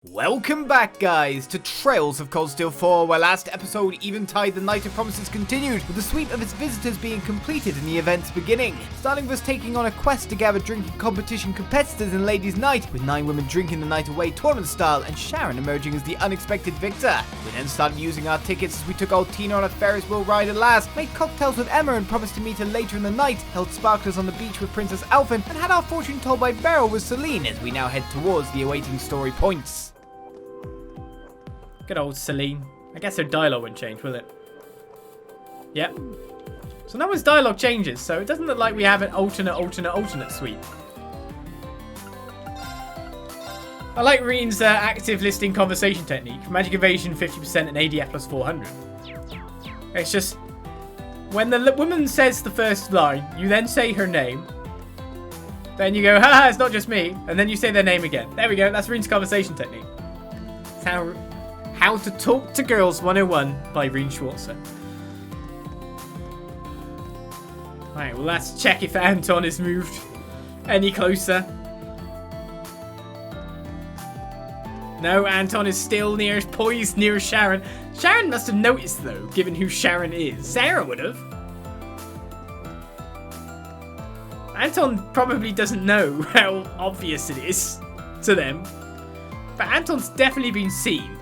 Welcome back, guys, to Trails of Cold Steel 4, where last episode, Eventide, the Night of Promises, continued, with the sweep of its visitors being completed and the event's beginning. Starting with us taking on a quest to gather drinking competition competitors in Ladies' Night, with 9 women drinking the night away tournament style, and Sharon emerging as the unexpected victor. We then started using our tickets as we took old Tina on a Ferris wheel ride at last, made cocktails with Emma and promised to meet her later in the night, held sparklers on the beach with Princess Alphen, and had our fortune told by Beryl with Celine as we now head towards the awaiting story points. Good old Celine. I guess her dialogue wouldn't change, will it? Yep. So no one's dialogue changes, so it doesn't look like we have an alternate sweep. I like Rean's active listing conversation technique. Magic evasion 50% and ADF plus 400. It's just, when the woman says the first line, you then say her name. Then you go, haha, it's not just me. And then you say their name again. There we go, that's Rean's conversation technique. It's How to Talk to Girls 101 by Rean Schwarzer. Alright, well let's check if Anton has moved any closer. No, Anton is still poised near Sharon. Sharon must have noticed though, given who Sharon is. Sarah would have. Anton probably doesn't know how obvious it is to them. But Anton's definitely been seen.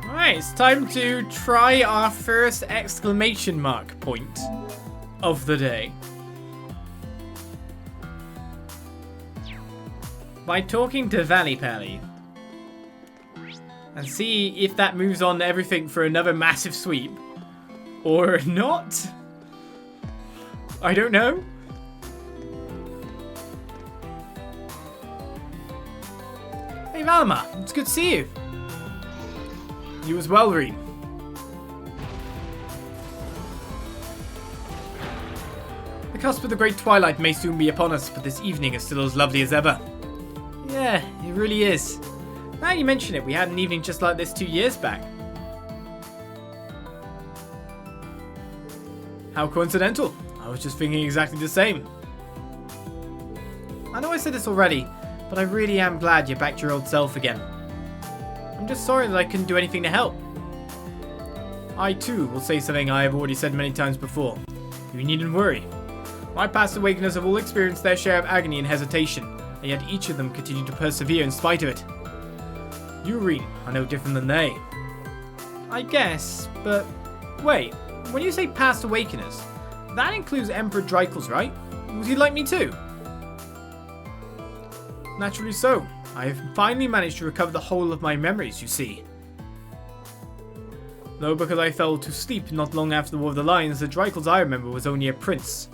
Alright, it's time to try our first exclamation mark point of the day. By talking to Valimar. And see if that moves on everything for another massive sweep. Or not? I don't know. Hey Valimar, it's good to see you. You as well, Rean. The cusp of the great twilight may soon be upon us, but this evening is still as lovely as ever. Yeah, it really is. Now you mention it, we had an evening just like this 2 years back. How coincidental. I was just thinking exactly the same. I know I said this already, but I really am glad you're back to your old self again. I'm just sorry that I couldn't do anything to help. I too will say something I have already said many times before. You needn't worry. My past awakeners have all experienced their share of agony and hesitation, and yet each of them continue to persevere in spite of it. You, Rean, are no different than they. I guess, but wait, when you say past awakeners, that includes Emperor Dreikel's, right? Was he like me too? Naturally so. I have finally managed to recover the whole of my memories, you see. Though because I fell to sleep not long after the War of the Lions, the Dreikel's I remember was only a prince.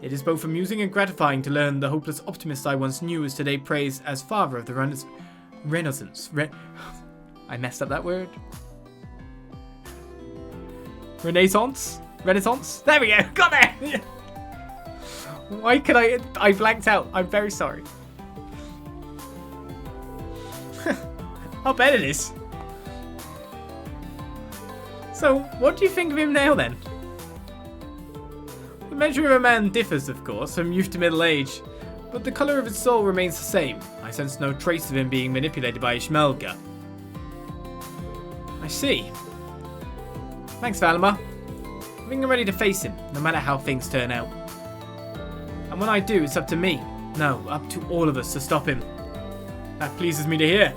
It is both amusing and gratifying to learn the hopeless optimist I once knew is today praised as father of the Renaissance. I messed up that word. Renaissance? Renaissance? There we go! Got there! Why could I blanked out. I'm very sorry. I'll bet it is. So, what do you think of him now then? The measure of a man differs, of course, from youth to middle age, but the colour of his soul remains the same. I sense no trace of him being manipulated by Ishmelga. I see. Thanks, Valimar. I think I'm ready to face him, no matter how things turn out. And when I do, it's up to me. No, up to all of us to stop him. That pleases me to hear.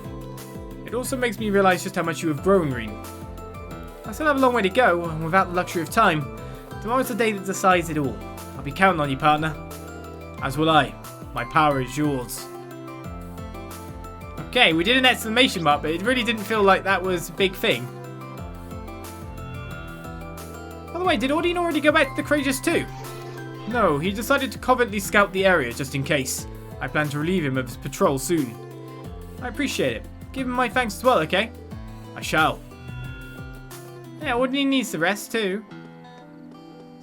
It also makes me realise just how much you have grown, Rean. I still have a long way to go, and without the luxury of time, tomorrow's the day that decides it all. I'll be counting on you, partner. As will I. My power is yours. Okay, we did an exclamation mark, but it really didn't feel like that was a big thing. By the way, did Odin already go back to the Courageous too? No, he decided to covertly scout the area just in case. I plan to relieve him of his patrol soon. I appreciate it. Give him my thanks as well, okay? I shall. Yeah, Odin needs the rest too.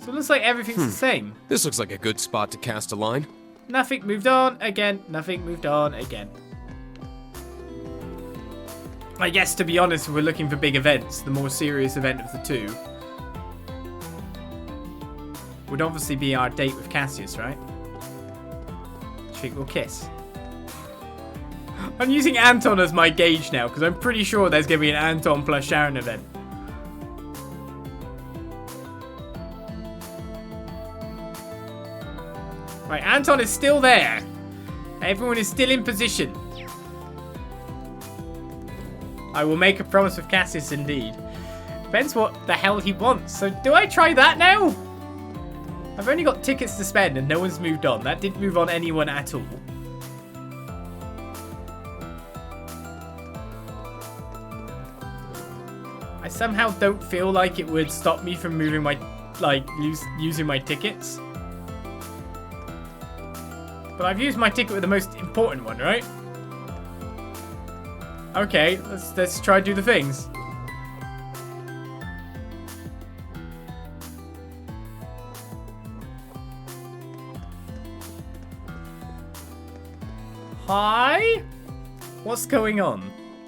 So it looks like everything's the same. This looks like a good spot to cast a line. Nothing moved on again. Nothing moved on again. I guess, to be honest, we're looking for big events, the more serious event of the two. would obviously be our date with Cassius, right? Treat will kiss. I'm using Anton as my gauge now, because I'm pretty sure there's going to be an Anton plus Sharon event. Right, Anton is still there. Everyone is still in position. I will make a promise with Cassius indeed. Depends what the hell he wants. So do I try that now? I've only got tickets to spend and no one's moved on. That didn't move on anyone at all. I somehow don't feel like it would stop me from moving my, using my tickets. But I've used my ticket with the most important one, right? Okay, let's try to do the things. Hi? What's going on?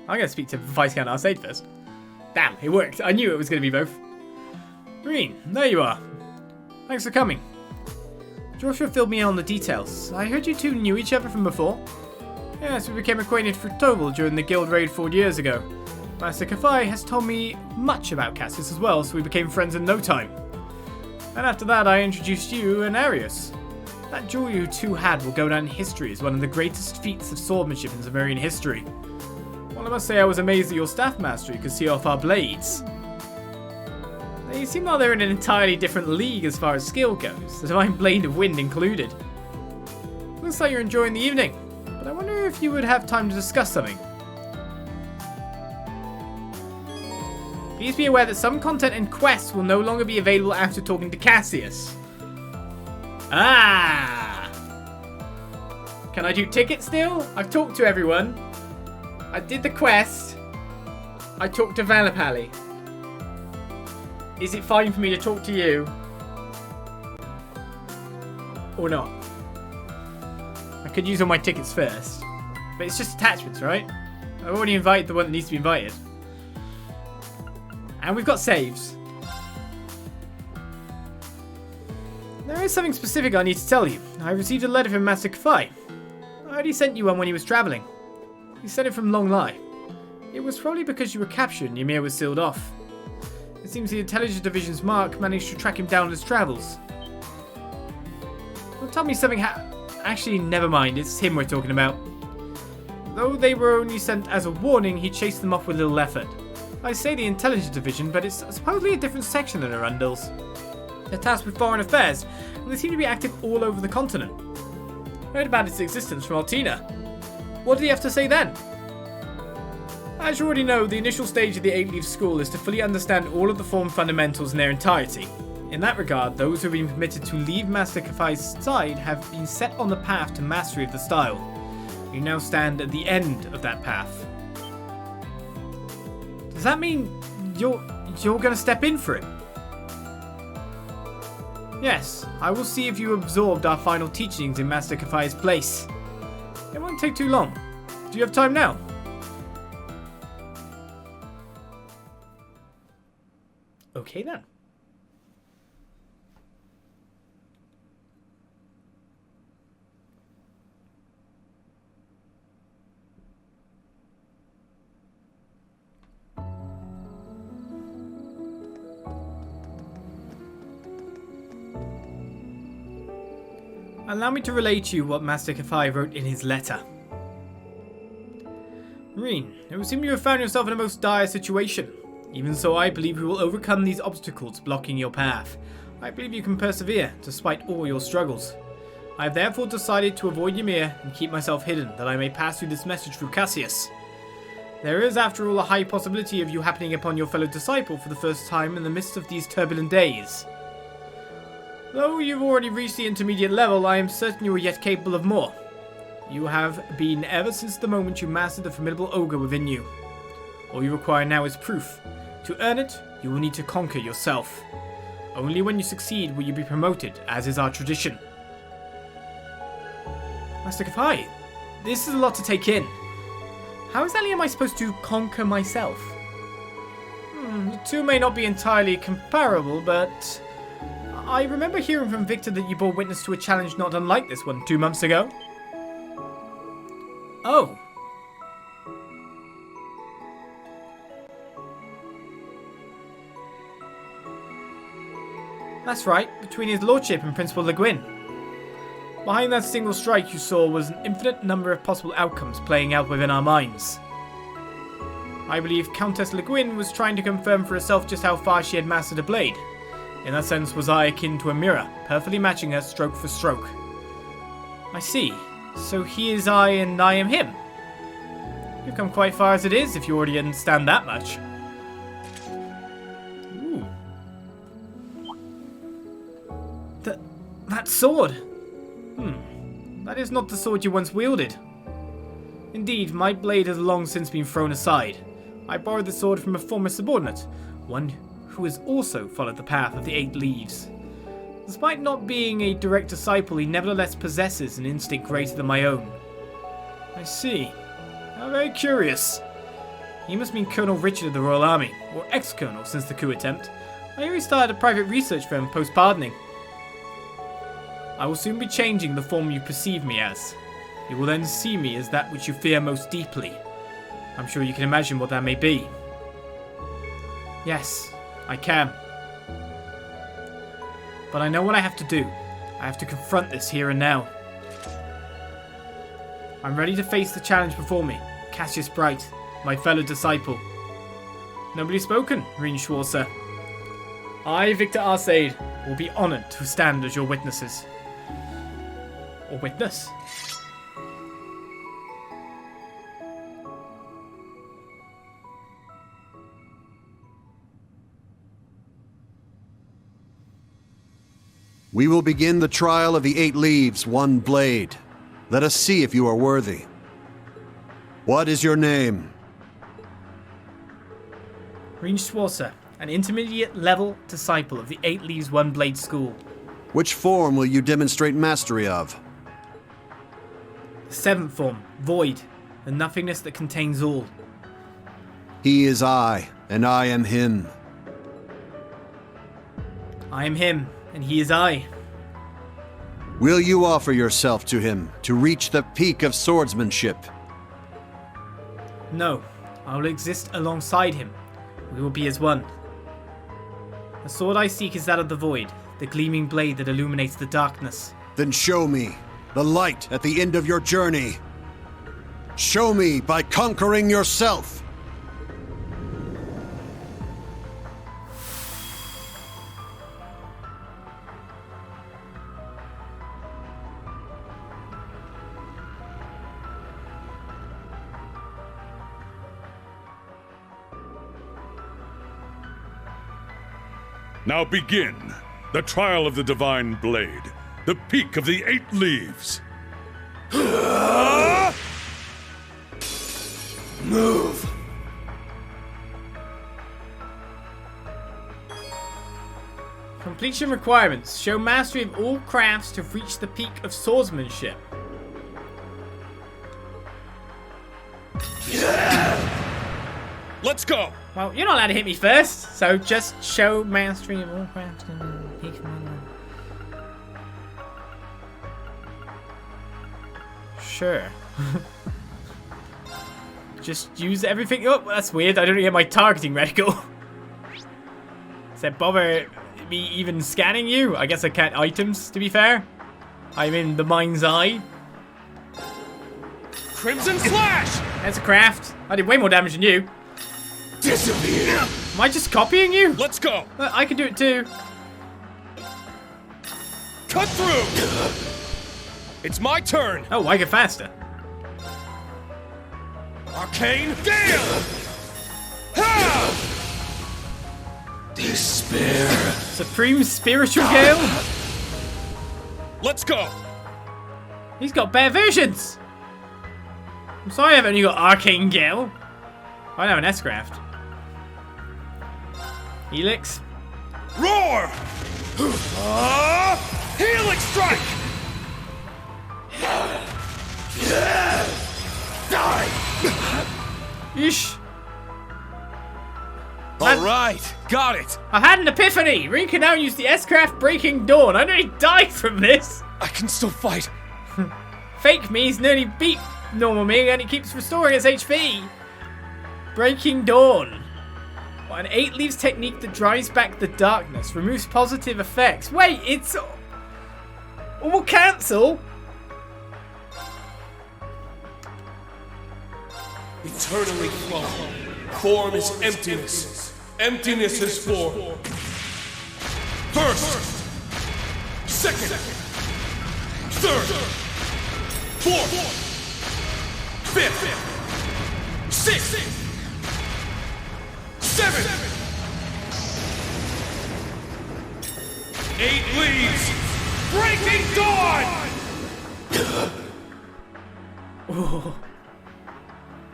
I'm going to speak to Viscount Arcade first. Damn, it worked. I knew it was going to be both. Rean, there you are. Thanks for coming. Joshua filled me in on the details. I heard you two knew each other from before. Yes, we became acquainted through Toval during the guild raid 4 years ago. Master Ka-Fai has told me much about Cassius as well, so we became friends in no time. And after that, I introduced you and Arius. That duel you two had will go down in history as one of the greatest feats of swordsmanship in Zamarian history. Well, I must say I was amazed at your staff mastery could see off our blades. They seem like they're in an entirely different league as far as skill goes, the Divine Blade of Wind included. Looks like you're enjoying the evening, but I wonder if you would have time to discuss something. Please be aware that some content and quests will no longer be available after talking to Cassius. Ah! Can I do tickets still? I've talked to everyone. I did the quest. I talked to Valipali. Is it fine for me to talk to you? Or not? I could use all my tickets first. But it's just attachments, right? I've already invited the one that needs to be invited. And we've got saves. There is something specific I need to tell you. I received a letter from Master Ka-Fai. I already sent you one when he was travelling. He sent it from Long Lai. It was probably because you were captured and Ymir was sealed off. It seems the Intelligence Division's Mark managed to track him down on his travels. Well, tell me something actually, never mind, it's him we're talking about. Though they were only sent as a warning, he chased them off with little effort. I say the Intelligence Division, but it's supposedly a different section than Arundel's. They're tasked with foreign affairs, and they seem to be active all over the continent. I heard about its existence from Altina. What did he have to say then? As you already know, the initial stage of the 8-Leaf School is to fully understand all of the form fundamentals in their entirety. In that regard, those who have been permitted to leave Master Ka-Fai's side have been set on the path to mastery of the style. You now stand at the end of that path. Does that mean you're going to step in for it? Yes, I will see if you absorbed our final teachings in Master Ka-Fai's place. It won't take too long. Do you have time now? Okay then. Allow me to relay to you what Master Ka-Fai wrote in his letter. Rean, it would seem you have found yourself in a most dire situation. Even so, I believe you will overcome these obstacles blocking your path. I believe you can persevere, despite all your struggles. I have therefore decided to avoid Ymir and keep myself hidden, that I may pass you this message through Cassius. There is, after all, a high possibility of you happening upon your fellow disciple for the first time in the midst of these turbulent days. Though you've already reached the intermediate level, I am certain you are yet capable of more. You have been ever since the moment you mastered the formidable ogre within you. All you require now is proof. To earn it, you will need to conquer yourself. Only when you succeed will you be promoted, as is our tradition. Master Ka-Fai, this is a lot to take in. How exactly am I supposed to conquer myself? The two may not be entirely comparable, but I remember hearing from Victor that you bore witness to a challenge not unlike this one 2 months ago. Oh. That's right, between his lordship and Principal Le Guin. Behind that single strike you saw was an infinite number of possible outcomes playing out within our minds. I believe Countess Le Guin was trying to confirm for herself just how far she had mastered a blade. In that sense was I akin to a mirror, perfectly matching her stroke for stroke. I see. So he is I and I am him. You've come quite far as it is, if you already understand that much. Ooh. That sword! That is not the sword you once wielded. Indeed, my blade has long since been thrown aside. I borrowed the sword from a former subordinate, one who has also followed the path of the 8 leaves. Despite not being a direct disciple, he nevertheless possesses an instinct greater than my own. I see. How very curious. He must mean Colonel Richard of the Royal Army, or ex-colonel since the coup attempt. I hear he started a private research firm post-pardoning. I will soon be changing the form you perceive me as. You will then see me as that which you fear most deeply. I'm sure you can imagine what that may be. Yes, I can. But I know what I have to do. I have to confront this here and now. I'm ready to face the challenge before me. Cassius Bright, my fellow disciple. Nobly spoken, Rean Schwarzer. I, Victor Arcade, will be honoured to stand as your witnesses. Or witness. We will begin the trial of the 8 leaves, 1 blade. Let us see if you are worthy. What is your name? Rean Schwarzer, an intermediate level disciple of the 8 leaves, 1 blade school. Which form will you demonstrate mastery of? The 7th form, void, the nothingness that contains all. He is I, and I am him. I am him, and he is I. Will you offer yourself to him to reach the peak of swordsmanship? No, I will exist alongside him. We will be as one. The sword I seek is that of the void, the gleaming blade that illuminates the darkness. Then show me the light at the end of your journey. Show me by conquering yourself. Now begin the trial of the divine blade, the peak of the 8 leaves. Move. Completion requirements. Show mastery of all crafts to reach the peak of swordsmanship. Let's go! Well, you're not allowed to hit me first, so just show mastery of all crafts to the peak of swordsmanship. Sure. Just use everything. Oh, that's weird. I don't get my targeting reticle. Does that bother me even scanning you? I guess I can't items, to be fair. I'm in the mind's eye. Crimson Flash! That's a craft. I did way more damage than you. Disappear! Am I just copying you? Let's go! I can do it too. Cut through! It's my turn! Oh, I get faster. Arcane Gale! Ha! Despair. Supreme Spiritual Gale? Let's go! He's got better versions! I'm sorry I've only got Arcane Gale. I don't have an S-Craft. Helix. Roar! Helix Strike! Die! Ish. All right, got it! I've had an epiphany! Rean can now use the S-craft Breaking Dawn. I nearly died from this! I can still fight. Fake me's nearly beat normal me and it keeps restoring its HP. Breaking Dawn. An 8 leaves technique that drives back the darkness, removes positive effects. Wait, it's... We'll cancel? Eternally flowing. Form is emptiness. Emptiness is form. First, second, third, fourth, fifth, sixth, seventh, 8 leaves. Breaking Dawn! Ooh.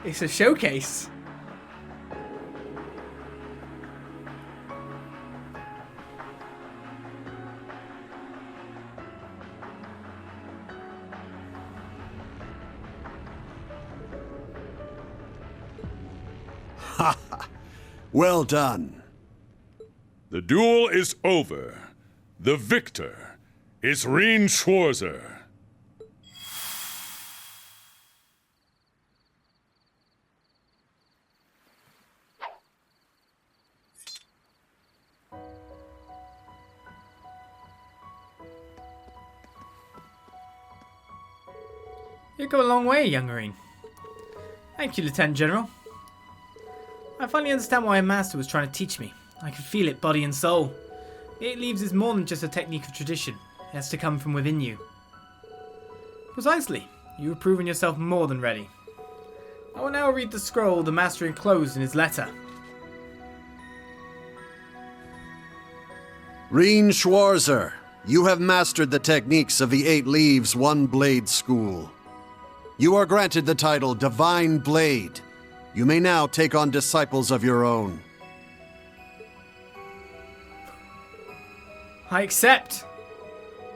It's a showcase. Well done. The duel is over. The victor is Rean Schwarzer. You go a long way, young Rean. Thank you, Lieutenant General. I finally understand why a master was trying to teach me. I can feel it, body and soul. The 8 leaves is more than just a technique of tradition. It has to come from within you. Precisely. You have proven yourself more than ready. I will now read the scroll the master enclosed in his letter. Rean Schwarzer, you have mastered the techniques of the 8 Leaves One Blade School. You are granted the title Divine Blade. You may now take on disciples of your own. I accept.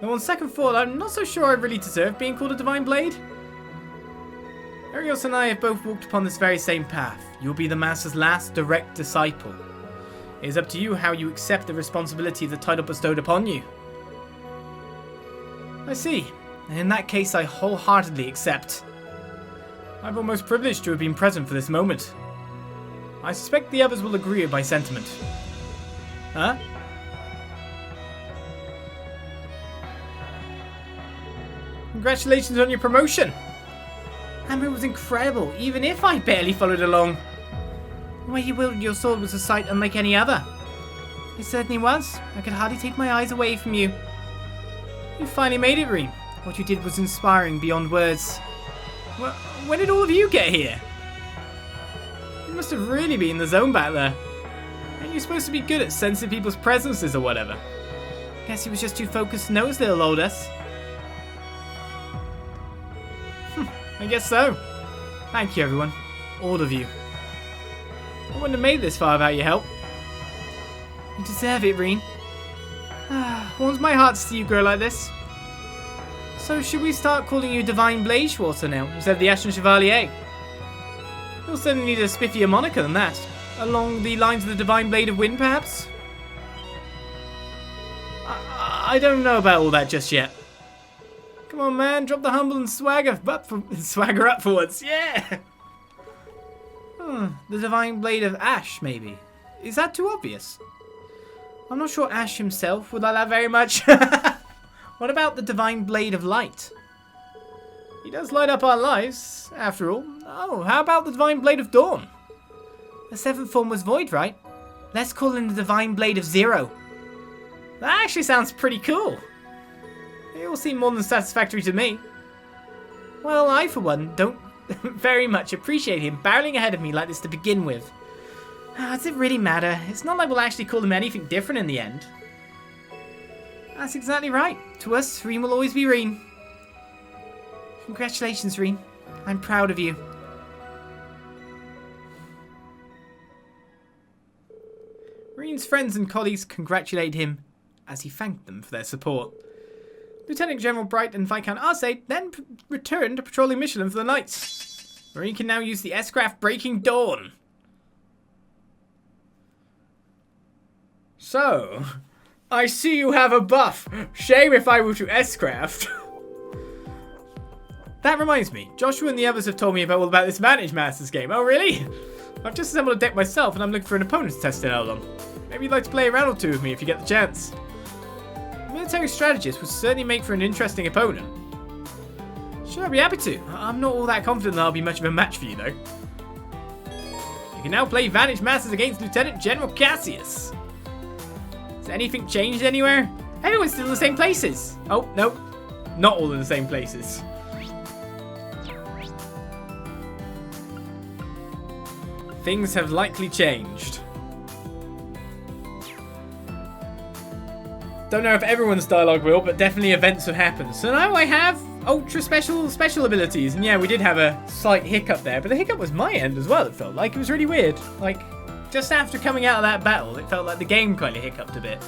Though on second thought, I'm not so sure I really deserve being called a Divine Blade. Arios and I have both walked upon this very same path. You'll be the Master's last direct disciple. It is up to you how you accept the responsibility of the title bestowed upon you. I see. In that case, I wholeheartedly accept. I'm almost privileged to have been present for this moment. I suspect the others will agree with my sentiment. Huh? Congratulations on your promotion! Hammer was incredible, even if I barely followed along. The way you wielded your sword was a sight unlike any other. It certainly was. I could hardly take my eyes away from you. You finally made it, Rean. What you did was inspiring beyond words. Well, when did all of you get here? You must have really been in the zone back there. Ain't you supposed to be good at sensing people's presences or whatever? Guess he was just too focused to notice little old us. I guess so. Thank you, everyone. All of you. I wouldn't have made this far without your help. You deserve it, Rean. Warms my heart to see you grow like this. So should we start calling you Divine Blade Schwarzer now, instead of the Ashen Chevalier? You'll certainly need a spiffier moniker than that. Along the lines of the Divine Blade of Wind, perhaps? I don't know about all that just yet. Come on, man, drop the humble and swagger up for once, yeah! The Divine Blade of Ash, maybe. Is that too obvious? I'm not sure Ash himself would like that very much. What about the Divine Blade of Light? He does light up our lives, after all. Oh, how about the Divine Blade of Dawn? The 7th form was void, right? Let's call him the Divine Blade of Zero. That actually sounds pretty cool. It all seemed more than satisfactory to me. Well, I, for one, don't very much appreciate him barreling ahead of me like this to begin with. Does it really matter? It's not like we'll actually call him anything different in the end. That's exactly right. To us, Rean will always be Rean. Congratulations, Rean. I'm proud of you. Rean's friends and colleagues congratulate him as he thanked them for their support. Lieutenant General Bright and Viscount Arcade then returned to patrolling Michelin for the night. Rean can now use the S-craft Breaking Dawn. So, I see you have a buff. Shame if I were to S-craft. That reminds me, Joshua and the others have told me all about this Vantage Masters game. Oh, really? I've just assembled a deck myself and I'm looking for an opponent to test it out on. Maybe you'd like to play a round or two with me if you get the chance. A military strategist would certainly make for an interesting opponent. Sure, I'd be happy to. I'm not all that confident that I'll be much of a match for you, though. You can now play Vantage Masters against Lieutenant General Cassius. Has anything changed anywhere? Everyone's still in the same places. Oh, no. Not all in the same places. Things have likely changed. Don't know if everyone's dialogue will, but definitely events have happened. So now I have ultra special abilities. And yeah, we did have a slight hiccup there, but the hiccup was my end as well, it felt like. It was really weird. Like, just after coming out of that battle, it felt like the game kind of hiccuped a bit.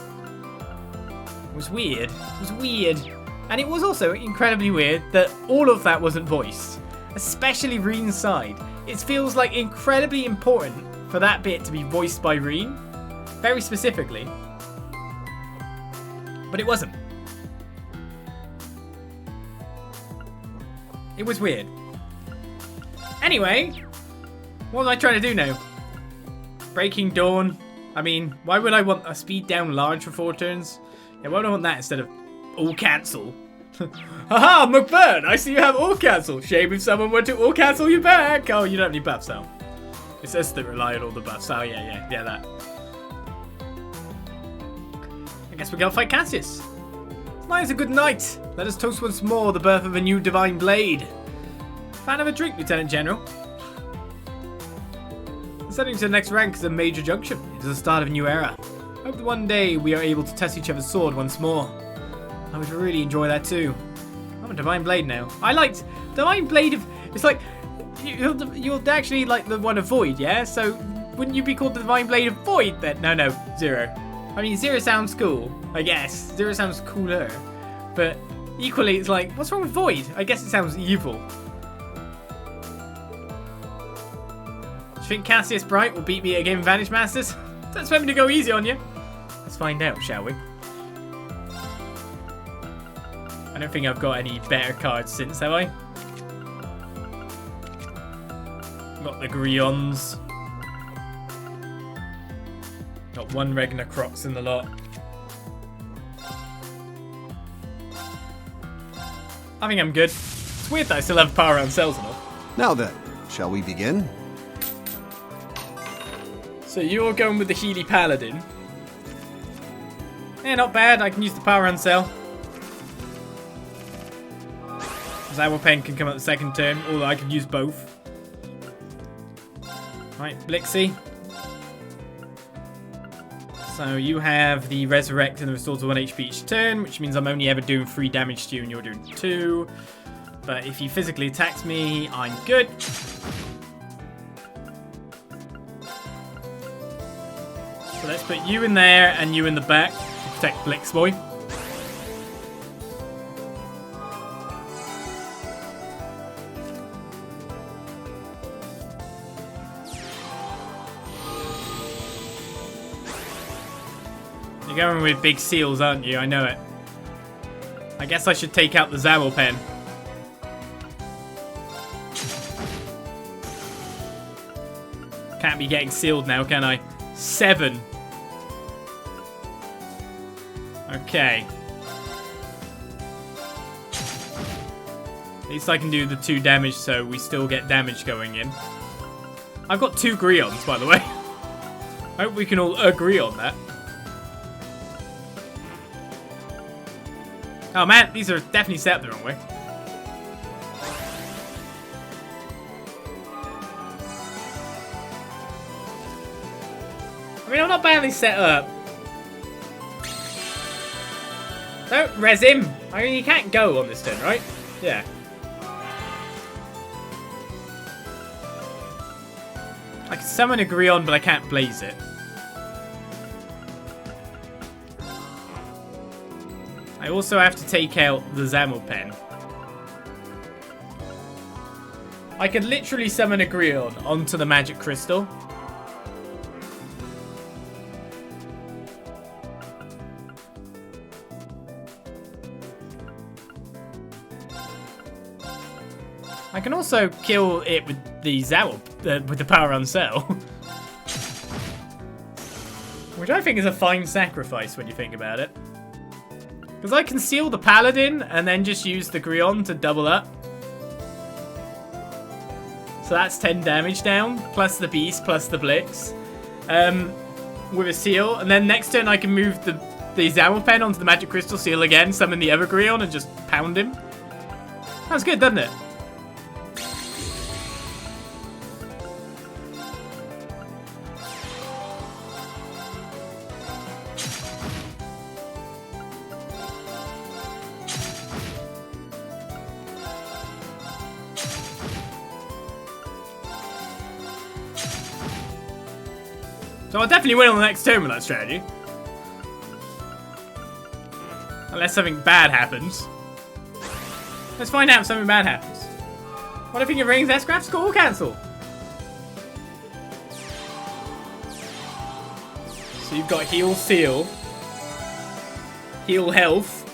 It was weird. It was weird. And it was also incredibly weird that all of that wasn't voiced. Especially Rean's side. It feels like incredibly important for that bit to be voiced by Rean. Very specifically. But it wasn't. It was weird. Anyway, what am I trying to do now? Breaking Dawn. I mean, why would I want a speed down large for 4 turns? Yeah, why would I want that instead of all cancel? Haha, McBurn! I see you have all cancel. Shame if someone were to all cancel you back. Oh, you don't have any buffs, though. It says they rely on all the buffs. Oh, yeah, that. I guess we gotta fight Cassius. Tonight's a good night. Let us toast once more the birth of a new divine blade. Fan of a drink, Lieutenant General? Ascending to the next rank is a major junction. It is the start of a new era. Hope that one day we are able to test each other's sword once more. I would really enjoy that too. I'm a Divine Blade now. I liked Divine Blade. It's like you're actually like the one of Void, yeah? So wouldn't you be called the Divine Blade of Void then? No, Zero. I mean, Zero sounds cool, I guess. Zero sounds cooler. But equally, it's like, what's wrong with Void? I guess it sounds evil. Do you think Cassius Bright will beat me at a game of Vantage Masters? Don't expect me to go easy on you. Let's find out, shall we? I don't think I've got any better cards since, have I? Got the Grions. Got one Regna Crocs in the lot. I think I'm good. It's weird that I still have power around cells and all. Now then, shall we begin? So you're going with the Healy Paladin. Yeah, not bad. I can use the power around cell. Zawa Pen can come out the second turn, although I can use both. Right, Blixie. So you have the Resurrect and the Restore to 1 HP each turn, which means I'm only ever doing 3 damage to you and you're doing 2. But if he physically attacks me, I'm good. So let's put you in there and you in the back to protect Blixboy. You're going with big seals, aren't you? I know it. I guess I should take out the Zawel Pen. Can't be getting sealed now, can I? 7. Okay. At least I can do the 2 damage, so we still get damage going in. I've got 2 Grions, by the way. I hope we can all agree on that. Oh man, these are definitely set up the wrong way. I mean, I'm not badly set up. Don't res him. I mean, you can't go on this turn, right? Yeah. I can summon a Grion, but I can't blaze it. I also have to take out the Zamel Pen. I could literally summon a Grion onto the Magic Crystal. I can also kill it with the Zowl, with the power on cell. Which I think is a fine sacrifice when you think about it. Because I can seal the Paladin and then just use the Rean to double up. So that's 10 damage down, plus the Beast, plus the Blitz. With a seal. And then next turn I can move the Zowl Pen onto the Magic Crystal, seal again, summon the Evergreon and just pound him. That's good, doesn't it? So I'll definitely win on the next turn with that strategy. Unless something bad happens. Let's find out if something bad happens. What if you can ring S-Craft score or cancel? So you've got heal seal. Heal health.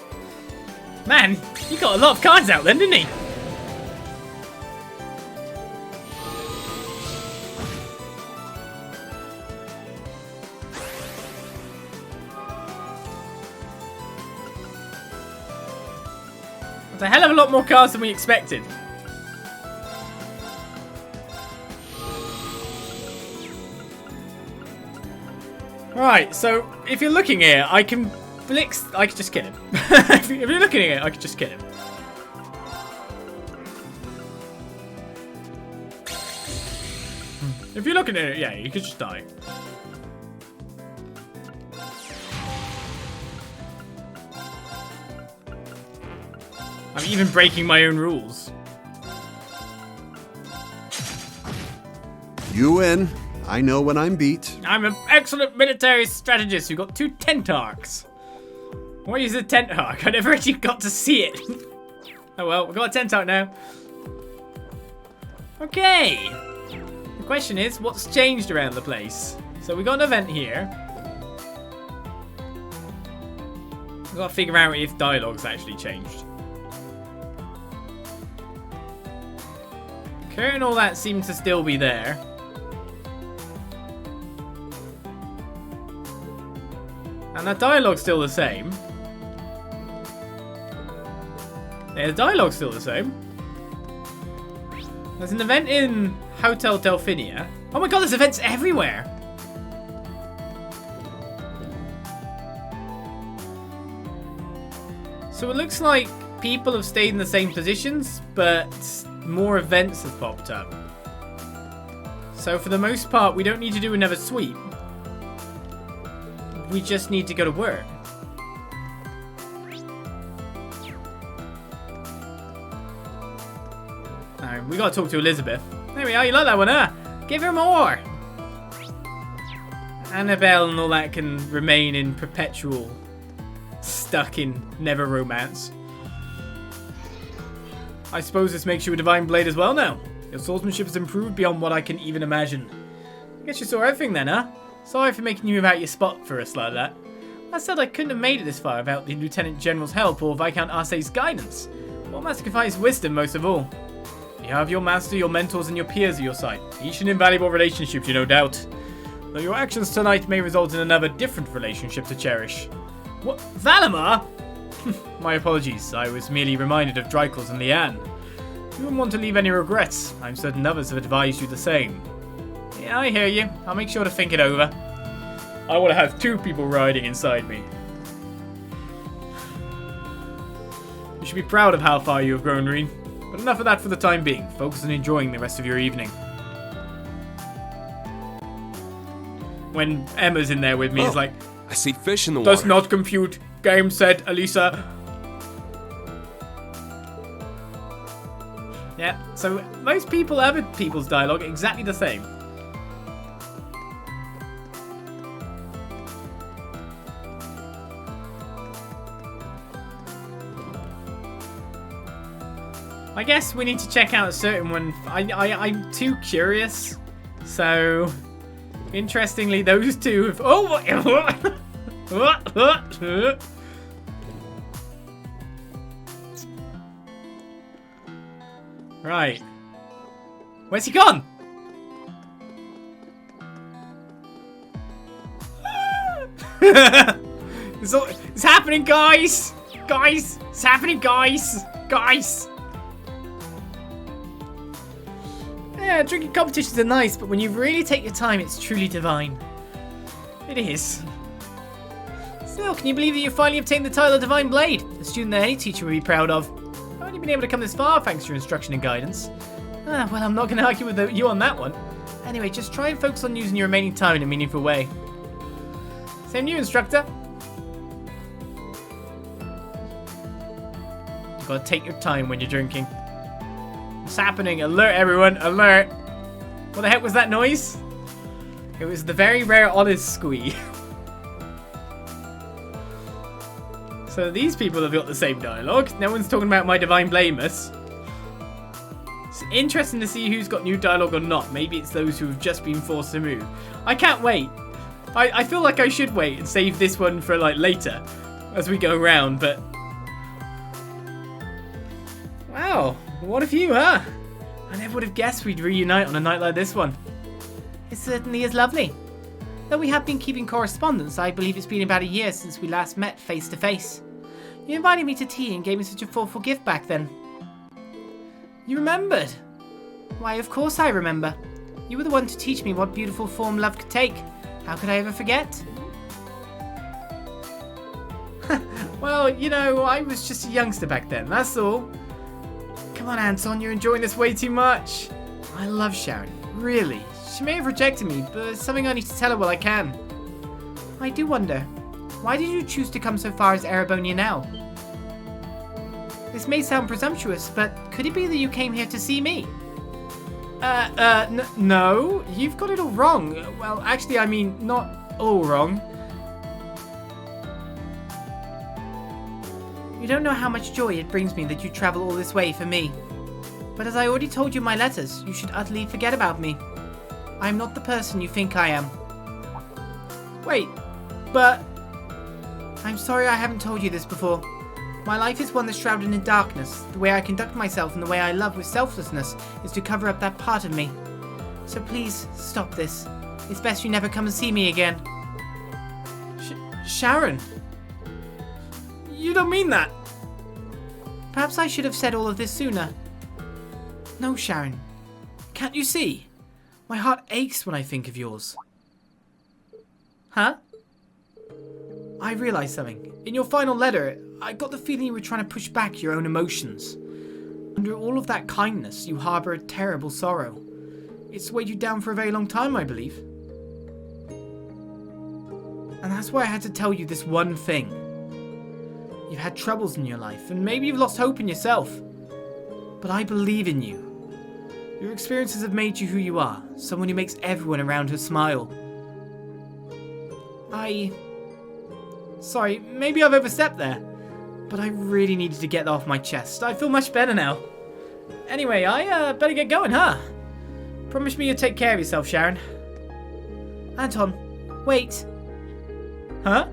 Man, you got a lot of cards out then, didn't he? It's a hell of a lot more cards than we expected. Right, so if you're looking here, I can Blix. I can just kill him. If you're looking at it, I can just kill him. If you're looking at it, yeah, you could just die. I'm even breaking my own rules. You win. I know when I'm beat. I'm an excellent military strategist who got 2 Tentarchs. What is a Tentarch? I never actually got to see it. Oh well, we've got a Tentarch now. Okay. The question is, what's changed around the place? So we got an event here. We've got to figure out if dialogue's actually changed. Curtain and all that seem to still be there. And the dialogue's still the same. Yeah, the dialogue's still the same. There's an event in Hotel Delphinia. Oh my god, there's events everywhere! So it looks like people have stayed in the same positions, but more events have popped up. So for the most part, we don't need to do another sweep. We just need to go to work. Alright, we gotta talk to Elizabeth. There we are, you like that one, huh? Give her more! Annabelle and all that can remain in perpetual stuck in never romance. I suppose this makes you a divine blade as well now. Your swordsmanship has improved beyond what I can even imagine. I guess you saw everything then, huh? Sorry for making you move out your spot for us like that. I said I couldn't have made it this far without the Lieutenant General's help or Viscount Arcee's guidance. Or Master Ka-Fai's wisdom, most of all. You have your master, your mentors, and your peers at your side. Each an invaluable relationship, you no doubt. Though your actions tonight may result in another different relationship to cherish. What? Valimar? My apologies, I was merely reminded of Drycles and Leanne. You wouldn't want to leave any regrets. I'm certain others have advised you the same. Yeah, I hear you. I'll make sure to think it over. I want to have 2 people riding inside me. You should be proud of how far you have grown, Rean. But enough of that for the time being. Focus on enjoying the rest of your evening. When Emma's in there with me, it's like, I see fish in the water. does not compute. Game said, Elisa. Yeah, so most people, other people's dialogue, exactly the same. I guess we need to check out a certain one. I'm too curious. So, interestingly, those 2 have... Oh, Right. Where's he gone? It's happening, guys! Guys! It's happening, guys! Guys! Yeah, drinking competitions are nice, but when you really take your time, it's truly divine. It is. Still, can you believe that you finally obtained the title of Divine Blade? A student that any teacher would be proud of. I've only been able to come this far thanks to your instruction and guidance. Well, I'm not going to argue with you on that one. Anyway, just try and focus on using your remaining time in a meaningful way. Same to you, instructor. You gotta take your time when you're drinking. What's happening? Alert, everyone! Alert! What the heck was that noise? It was the very rare Oliz squee. So these people have got the same dialogue. No one's talking about my divine blameless. It's interesting to see who's got new dialogue or not. Maybe it's those who have just been forced to move. I can't wait. I feel like I should wait and save this one for like later as we go around, but wow, what of you, huh? I never would have guessed we'd reunite on a night like this one. It certainly is lovely. Though we have been keeping correspondence, I believe it's been about a year since we last met face to face. You invited me to tea and gave me such a thoughtful gift back then. You remembered? Why, of course I remember. You were the one to teach me what beautiful form love could take. How could I ever forget? Well, you know, I was just a youngster back then, that's all. Come on, Anton, you're enjoying this way too much. I love Sharon, really. She may have rejected me, but it's something I need to tell her while I can. I do wonder, why did you choose to come so far as Erebonia now? This may sound presumptuous, but could it be that you came here to see me? No, you've got it all wrong. Well, actually, I mean, not all wrong. You don't know how much joy it brings me that you travel all this way for me. But as I already told you in my letters, you should utterly forget about me. I am not the person you think I am. Wait, but... I'm sorry I haven't told you this before. My life is one that's shrouded in darkness. The way I conduct myself and the way I love with selflessness is to cover up that part of me. So please, stop this. It's best you never come and see me again. Sharon? You don't mean that? Perhaps I should have said all of this sooner. No, Sharon. Can't you see? My heart aches when I think of yours. Huh? I realized something. In your final letter, I got the feeling you were trying to push back your own emotions. Under all of that kindness, you harbor a terrible sorrow. It's weighed you down for a very long time, I believe. And that's why I had to tell you this one thing. You've had troubles in your life, and maybe you've lost hope in yourself. But I believe in you. Your experiences have made you who you are, someone who makes everyone around her smile. Sorry, maybe I've overstepped there, but I really needed to get that off my chest. I feel much better now. Anyway, I better get going, huh? Promise me you'll take care of yourself, Sharon. Anton, wait. Huh?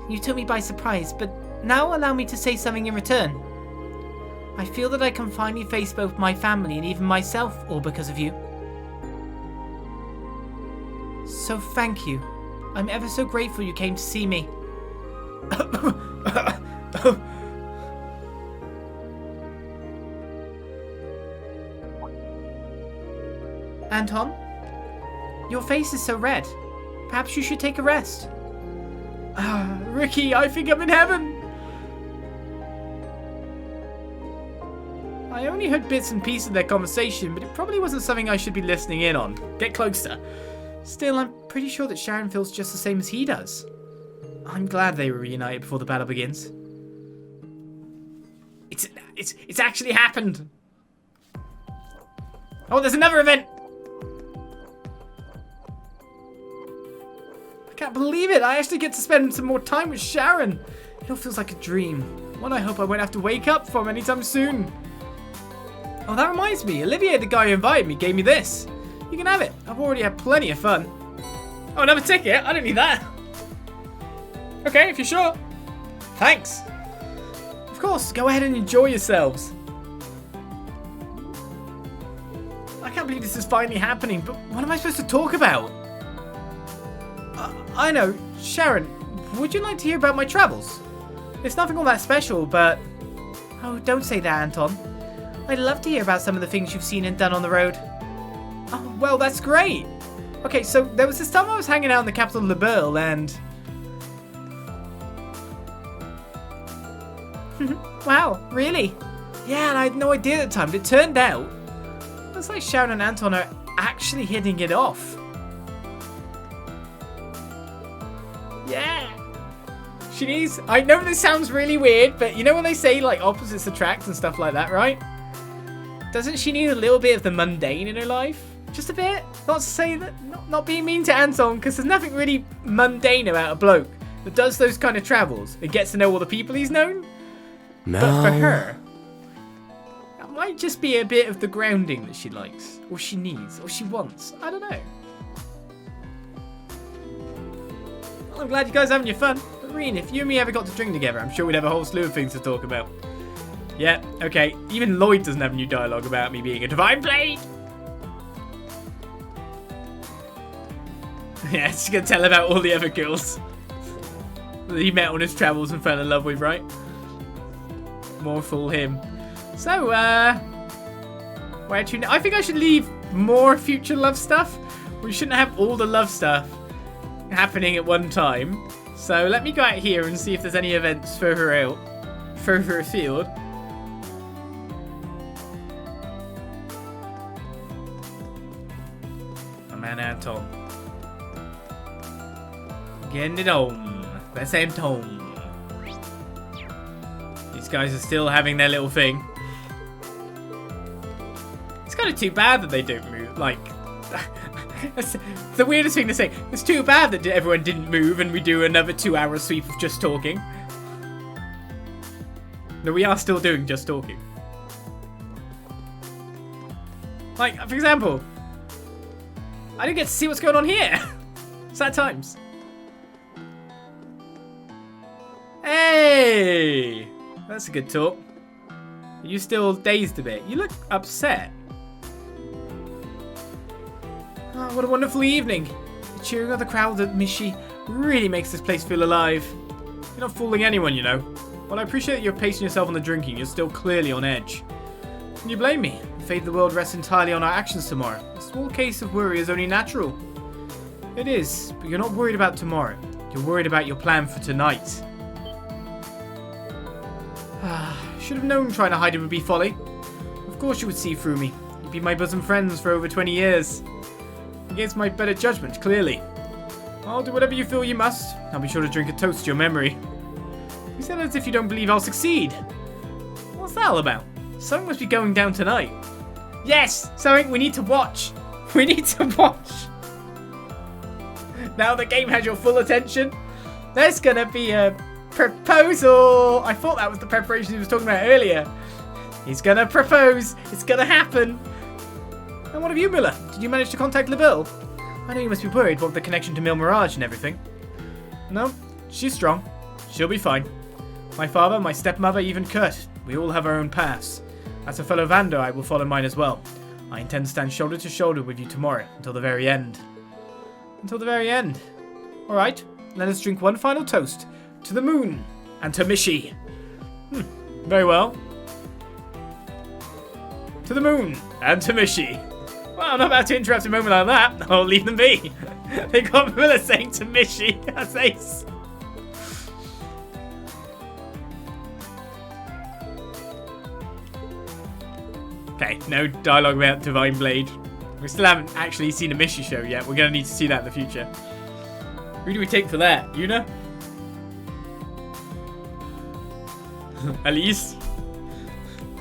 You took me by surprise, but now allow me to say something in return. I feel that I can finally face both my family and even myself, all because of you. So thank you. I'm ever so grateful you came to see me. Anton? Your face is so red. Perhaps you should take a rest. Ricky, I think I'm in heaven. I only heard bits and pieces of their conversation, but it probably wasn't something I should be listening in on. Get closer. Still, I'm pretty sure that Sharon feels just the same as he does. I'm glad they were reunited before the battle begins. It's actually happened. Oh, there's another event. I can't believe it. I actually get to spend some more time with Sharon. It all feels like a dream. One I hope I won't have to wake up from anytime soon. Oh, that reminds me. Olivier, the guy who invited me, gave me this. You can have it. I've already had plenty of fun. Oh, another ticket? I don't need that. Okay, if you're sure. Thanks. Of course, go ahead and enjoy yourselves. I can't believe this is finally happening, but what am I supposed to talk about? I know, Sharon, would you like to hear about my travels? It's nothing all that special, but... Oh, don't say that, Anton. I'd love to hear about some of the things you've seen and done on the road. Oh, well, that's great. Okay, so there was this time I was hanging out in the capital of Liberl, and... Wow, really? Yeah, and I had no idea at the time, but it turned out... Looks like Sharon and Anton are actually hitting it off. Yeah. I know this sounds really weird, but you know when they say like opposites attract and stuff like that, right? Doesn't she need a little bit of the mundane in her life? Just a bit? Not to say that, not being mean to Anton, because there's nothing really mundane about a bloke that does those kind of travels and gets to know all the people he's known. No. But for her, that might just be a bit of the grounding that she likes, or she needs, or she wants. I don't know. Well, I'm glad you guys are having your fun. But Rean, if you and me ever got to drink together, I'm sure we'd have a whole slew of things to talk about. Yeah, okay. Even Lloyd doesn't have new dialogue about me being a divine blade. Yeah, she's gonna tell about all the other girls that he met on his travels and fell in love with, right? More fool him. So, where to now? I think I should leave more future love stuff. We shouldn't have all the love stuff happening at one time. So let me go out here and see if there's any events further out, further afield. My man Anton. Getting it on. That's Anton. These guys are still having their little thing. It's kind of too bad that they don't move. Like, that's the weirdest thing to say. It's too bad that everyone didn't move and we do another 2-hour sweep of just talking. No, we are still doing just talking. Like, for example, I didn't get to see what's going on here. Sad times. Hey! That's a good talk. Are you still dazed a bit? You look upset. Oh, what a wonderful evening. The cheering of the crowd at Mishi really makes this place feel alive. You're not fooling anyone, you know. While I appreciate that you're pacing yourself on the drinking, you're still clearly on edge. Can you blame me? The fate of the world rests entirely on our actions tomorrow. A small case of worry is only natural. It is, but you're not worried about tomorrow. You're worried about your plan for tonight. Should have known trying to hide it would be folly. Of course you would see through me. You'd be my bosom friends for over 20 years. Against my better judgment, clearly. I'll do whatever you feel you must. I'll be sure to drink a toast to your memory. You said as if you don't believe I'll succeed. What's that all about? Something must be going down tonight. Yes! Something we need to watch. We need to watch. Now the game has your full attention. There's gonna be a proposal. I thought that was the preparation he was talking about earlier. He's gonna propose. It's gonna happen. And what of you, Miller? Did you manage to contact LaBelle? I know you must be worried about the connection to Mil Mirage and everything. No, she's strong. She'll be fine. My father, my stepmother, even Kurt. We all have our own paths. As a fellow Vander, I will follow mine as well. I intend to stand shoulder to shoulder with you tomorrow, until the very end. Until the very end. Alright, let us drink one final toast. To the moon, and to Mishi. Very well. To the moon, and to Mishi. Well, I'm not about to interrupt a moment like that. I'll leave them be. They got Miller saying to Mishi. That's ace. Okay, no dialogue about Divine Blade. We still haven't actually seen a Mishi show yet. We're going to need to see that in the future. Who do we take for that? Yuna? Elise?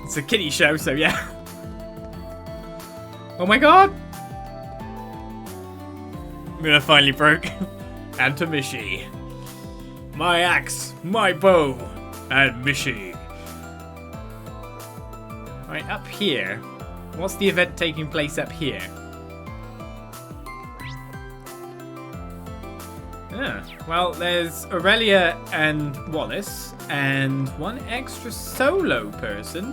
It's a kitty show, so yeah. Oh my god! Miller finally broke. And to Mishi. My axe, my bow, and Mishi. Right, up here. What's the event taking place up here? Yeah. Well, there's Aurelia and Wallace, and one extra solo person.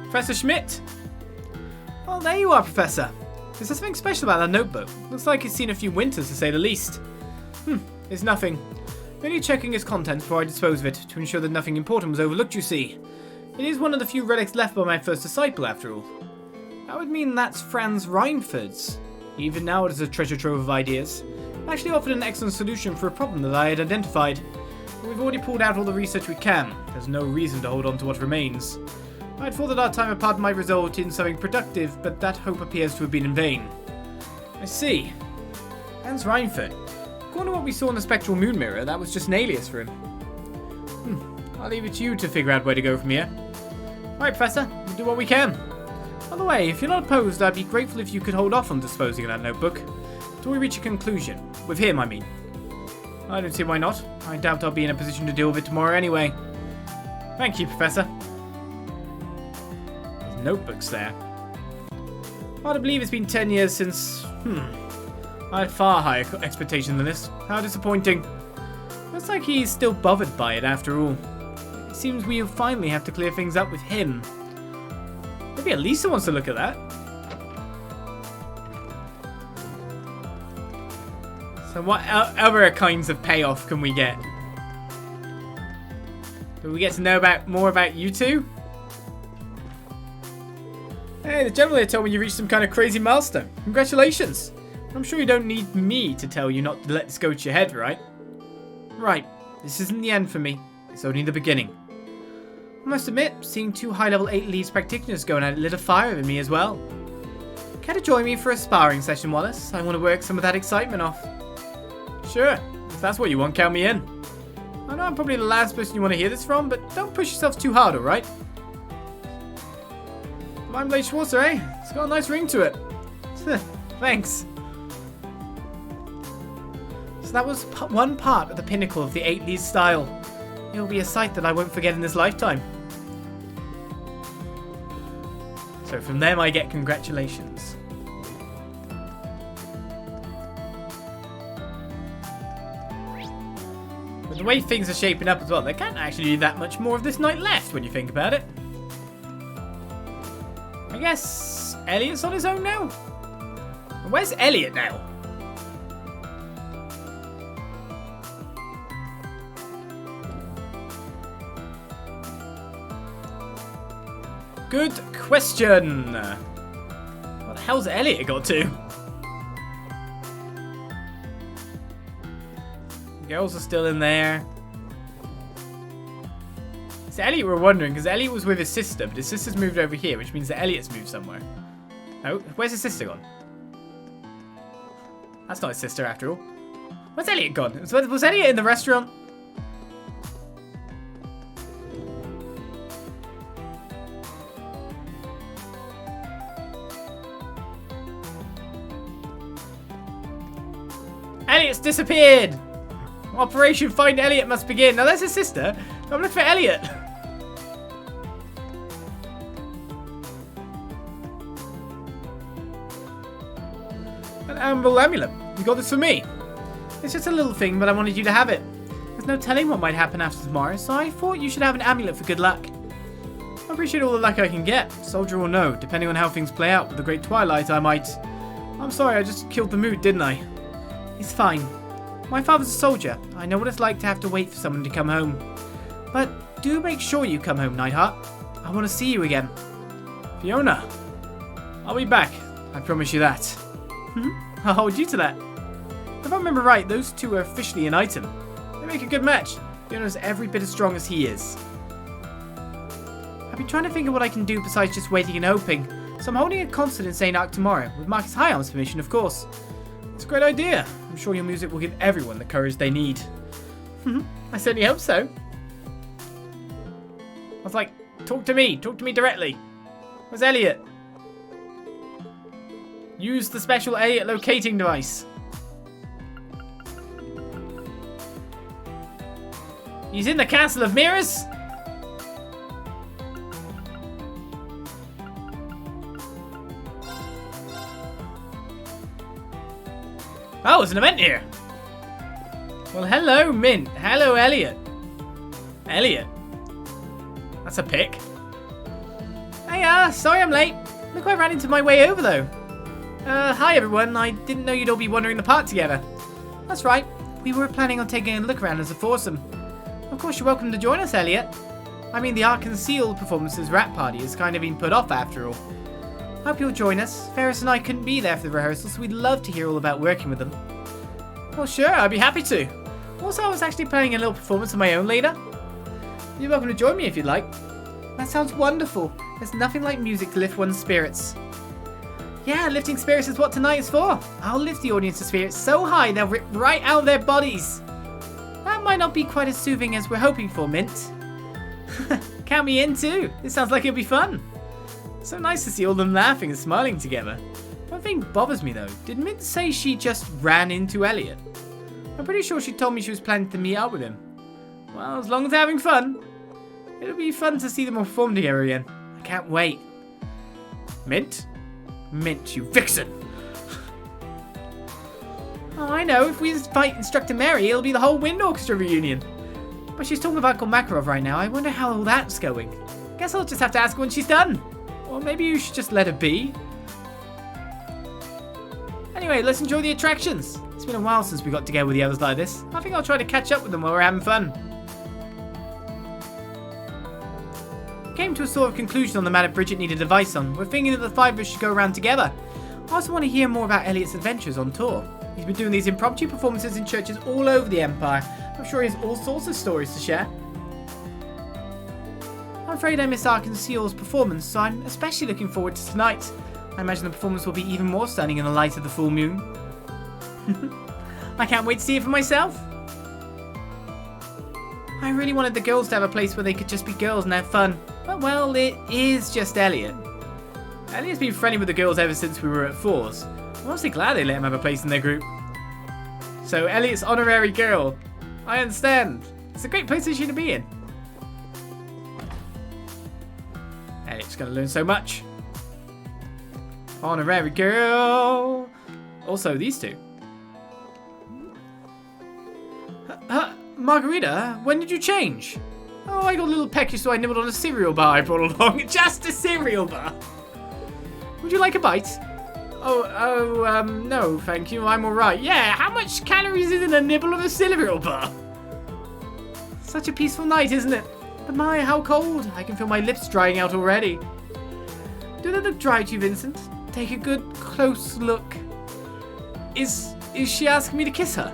Professor Schmidt. Well, there you are, Professor. Is there something special about that notebook? Looks like it's seen a few winters, to say the least. It's nothing. Merely checking its contents before I dispose of it, to ensure that nothing important was overlooked, you see. It is one of the few relics left by my first disciple, after all. That would mean that's Franz Reinford's. Even now it is a treasure trove of ideas. It actually offered an excellent solution for a problem that I had identified. But we've already pulled out all the research we can. There's no reason to hold on to what remains. I'd thought that our time apart might result in something productive, but that hope appears to have been in vain. I see. Franz Reinford. According to what we saw in the spectral moon mirror, that was just an alias for him. I'll leave it to you to figure out where to go from here. Right, Professor. We'll do what we can. By the way, if you're not opposed, I'd be grateful if you could hold off on disposing of that notebook. Till we reach a conclusion. With him, I mean. I don't see why not. I doubt I'll be in a position to deal with it tomorrow anyway. Thank you, Professor. There's notebooks there. Hard to believe it's been 10 years since... I had far higher expectations than this. How disappointing. Looks like he's still bothered by it after all. It seems we'll finally have to clear things up with him. Maybe Elisa wants to look at that. So what other kinds of payoff can we get? Do we get to know more about you two? Hey, the general here told me you reached some kind of crazy milestone. Congratulations. I'm sure you don't need me to tell you not to let this go to your head, right? Right. This isn't the end for me. It's only the beginning. I must admit, seeing two high-level 8 Leaves practitioners going at it lit a fire in me as well. Care to join me for a sparring session, Wallace? I want to work some of that excitement off. Sure. If that's what you want, count me in. I know I'm probably the last person you want to hear this from, but don't push yourself too hard, alright? Mind Blade Schwarzer, eh? It's got a nice ring to it. Thanks. So that was one part of the pinnacle of the 8 Leaves style. It'll be a sight that I won't forget in this lifetime. So from them I get congratulations. But the way things are shaping up as well, there can't actually be that much more of this night left when you think about it. I guess Elliot's on his own now? Where's Elliot now? Good question. What the hell's Elliot got to? The girls are still in there. It's Elliot we're wondering, because Elliot was with his sister, but his sister's moved over here, which means that Elliot's moved somewhere. Oh, where's his sister gone? That's not his sister after all. Where's Elliot gone? Was Elliot in the restaurant? Elliot's disappeared! Operation Find Elliot must begin. Now there's his sister. I'm looking for Elliot. An Amber Amulet. You got this for me. It's just a little thing, but I wanted you to have it. There's no telling what might happen after tomorrow, so I thought you should have an amulet for good luck. I appreciate all the luck I can get. Soldier or no, depending on how things play out with the Great Twilight, I might... I'm sorry, I just killed the mood, didn't I? It's fine. My father's a soldier. I know what it's like to have to wait for someone to come home. But do make sure you come home, Nightheart. I want to see you again. Fiona, I'll be back. I promise you that. I'll hold you to that. If I remember right, those two are officially an item. They make a good match. Fiona's every bit as strong as he is. I've been trying to think of what I can do besides just waiting and hoping. So I'm holding a concert in St. Arc tomorrow, with Marcus Higharm's permission, of course. It's a great idea. I'm sure your music will give everyone the courage they need. I certainly hope so. I was like, talk to me directly. Where's Elliot? Use the special Elliot locating device. He's in the Castle of Mirrors. Oh, there's an event here. Well, hello, Mint. Hello, Elliot. Elliot? That's a pick. Hey, sorry I'm late. Look, I ran into my way over, though. Hi, everyone. I didn't know you'd all be wandering the park together. That's right. We were planning on taking a look around as a foursome. Of course, you're welcome to join us, Elliot. I mean, the Ark Concealed performance's rap party has kind of been put off after all. Hope you'll join us. Ferris and I couldn't be there for the rehearsal, so we'd love to hear all about working with them. Well, sure, I'd be happy to. Also, I was actually planning a little performance of my own later. You're welcome to join me if you'd like. That sounds wonderful. There's nothing like music to lift one's spirits. Yeah, lifting spirits is what tonight is for. I'll lift the audience's spirits so high they'll rip right out of their bodies. That might not be quite as soothing as we're hoping for, Mint. Count me in too. This sounds like it'll be fun. So nice to see all of them laughing and smiling together. One thing bothers me though. Did Mint say she just ran into Elliot? I'm pretty sure she told me she was planning to meet up with him. Well, as long as they're having fun. It'll be fun to see them all perform together again. I can't wait. Mint? Mint, you vixen! Oh, I know. If we invite Instructor Mary, it'll be the whole wind orchestra reunion. But she's talking about Makarov right now. I wonder how all that's going. Guess I'll just have to ask her when she's done. Or maybe you should just let her be. Anyway, let's enjoy the attractions. It's been a while since we got together with the others like this. I think I'll try to catch up with them while we're having fun. We came to a sort of conclusion on the matter Bridget needed advice on. We're thinking that the five of us should go around together. I also want to hear more about Elliot's adventures on tour. He's been doing these impromptu performances in churches all over the Empire. I'm sure he has all sorts of stories to share. I'm afraid I missed Ark Concealed's performance, so I'm especially looking forward to tonight. I imagine the performance will be even more stunning in the light of the full moon. I can't wait to see it for myself. I really wanted the girls to have a place where they could just be girls and have fun. But well, it is just Elliot. Elliot's been friendly with the girls ever since we were at Fours. I'm honestly glad they let him have a place in their group. So, Elliot's honorary girl. I understand. It's a great position to be in. Elliot's going to learn so much. Honorary girl. Also, these two. Margarita, when did you change? Oh, I got a little peckish, so I nibbled on a cereal bar I brought along. Just a cereal bar. Would you like a bite? No, thank you. I'm alright. Yeah, how much calories is in a nibble of a cereal bar? Such a peaceful night, isn't it? But my, how cold. I can feel my lips drying out already. Do they look dry to you, Vincent? Take a good, close look. Is she asking me to kiss her?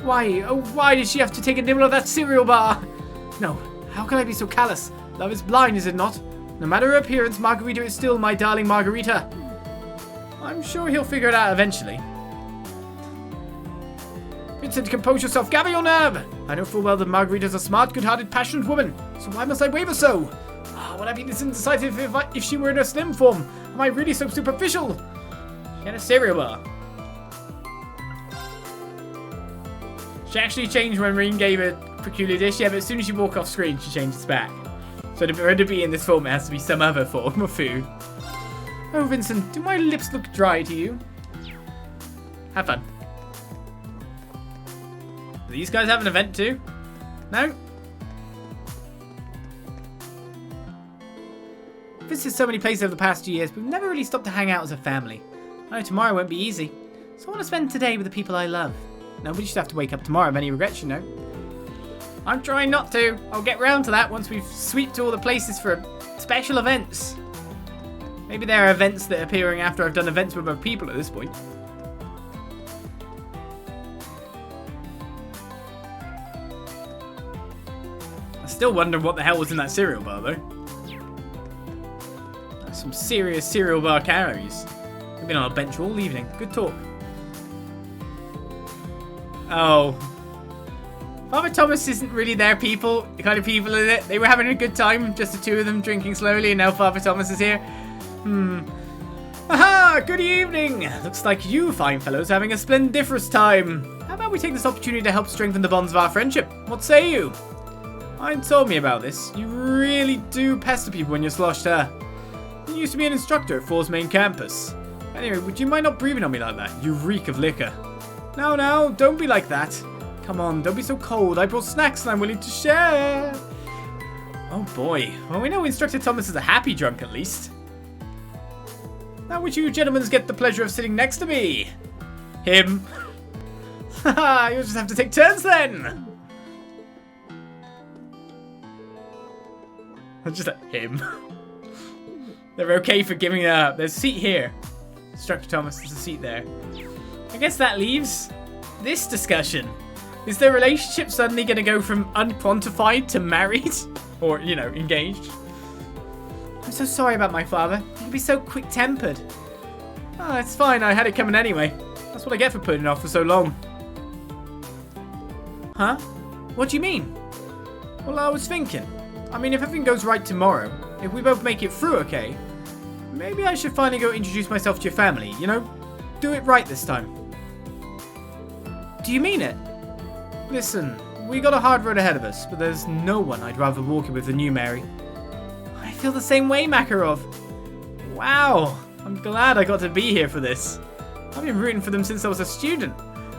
Why? Oh, why did she have to take a nibble of that cereal bar? No, how can I be so callous? Love is blind, is it not? No matter her appearance, Margarita is still my darling Margarita. I'm sure he'll figure it out eventually. Vincent, compose yourself. Gather your nerve. I know full well that Margarita's a smart, good-hearted, passionate woman. So why must I waver so? Would I be this indecisive if she were in her slim form? Am I really so superficial? She had a cereal bar. She actually changed when Rean gave a peculiar dish, yeah, but as soon as she walked off screen, she changes back. So for her to be in this form, it has to be some other form of food. Oh, Vincent, do my lips look dry to you? Have fun. Do these guys have an event too? No? I've visited so many places over the past 2 years, but we've never really stopped to hang out as a family. I know tomorrow won't be easy, so I want to spend today with the people I love. Nobody should have to wake up tomorrow with any regrets, you know. I'm trying not to. I'll get round to that once we've sweeped all the places for special events. Maybe there are events that are appearing after I've done events with other people at this point. I still wonder what the hell was in that cereal bar, though. That's some serious cereal bar calories. I've been on a bench all evening. Good talk. Oh. Father Thomas isn't really their people, the kind of people in it. They were having a good time, just the two of them drinking slowly, and now Father Thomas is here. Aha! Good evening! Looks like you fine fellows are having a splendiferous time. How about we take this opportunity to help strengthen the bonds of our friendship? What say you? Ian told me about this. You really do pester people when you're sloshed hair. You used to be an instructor at Four's main campus. Anyway, would you mind not breathing on me like that? You reek of liquor. No, don't be like that. Come on, don't be so cold. I brought snacks and I'm willing to share. Oh boy. Well, we know Instructor Thomas is a happy drunk at least. Now would you gentlemen get the pleasure of sitting next to me? Him. Haha, you'll just have to take turns then. Just like him. They're okay for giving there's a seat here. Instructor Thomas, there's a seat there. I guess that leaves this discussion. Is their relationship suddenly going to go from unquantified to married? Or, you know, engaged? I'm so sorry about my father. He can be so quick-tempered. Oh, it's fine. I had it coming anyway. That's what I get for putting it off for so long. Huh? What do you mean? Well, I was thinking. I mean, if everything goes right tomorrow, if we both make it through okay, maybe I should finally go introduce myself to your family, you know? Do it right this time. Do you mean it? Listen, we got a hard road ahead of us, but there's no one I'd rather walk it with than you, Mary. I feel the same way, Makarov. Wow, I'm glad I got to be here for this. I've been rooting for them since I was a student,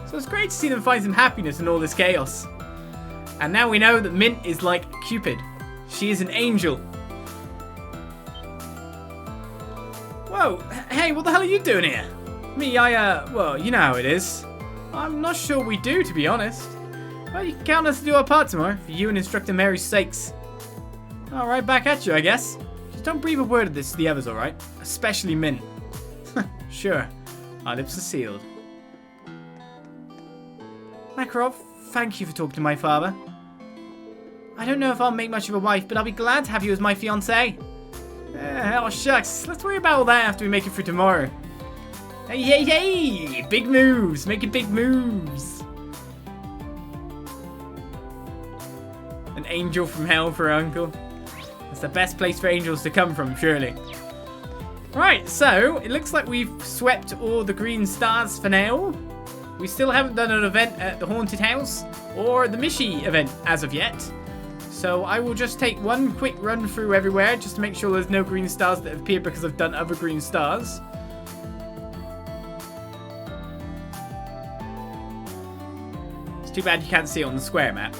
so it's great to see them find some happiness in all this chaos. And now we know that Mint is like Cupid. She is an angel. Whoa, hey, what the hell are you doing here? Me, well, you know how it is. I'm not sure we do, to be honest. Well, you can count us to do our part tomorrow, for you and Instructor Mary's sakes. Alright, back at you, I guess. Just don't breathe a word of this to the others, alright? Especially Mint. Sure, our lips are sealed. Makarov, thank you for talking to my father. I don't know if I'll make much of a wife, but I'll be glad to have you as my fiancée. Oh, shucks. Let's worry about all that after we make it through tomorrow. Hey! Big moves! Making big moves! An angel from hell for her uncle. It's the best place for angels to come from, surely. Right, so it looks like we've swept all the green stars for now. We still haven't done an event at the Haunted House or the Mishi event as of yet. So I will just take one quick run through everywhere just to make sure there's no green stars that have appeared because I've done other green stars. It's too bad you can't see it on the square map.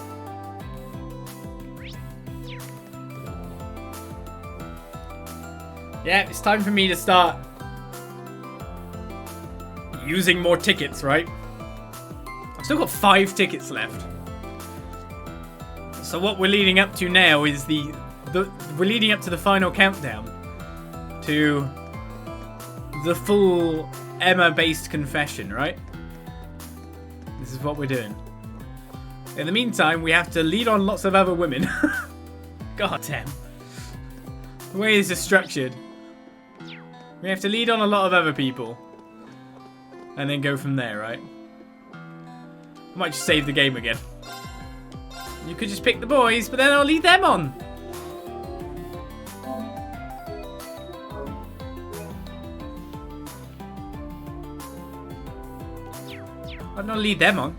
Yeah, it's time for me to start using more tickets, right? I've still got 5 tickets left. So what we're leading up to now is we're leading up to the final countdown to the full Emma-based confession, right? This is what we're doing. In the meantime, we have to lead on lots of other women. God damn. The way this is structured, we have to lead on a lot of other people and then go from there, right? I might just save the game again. You could just pick the boys, but then I'll lead them on. I'll not lead them on.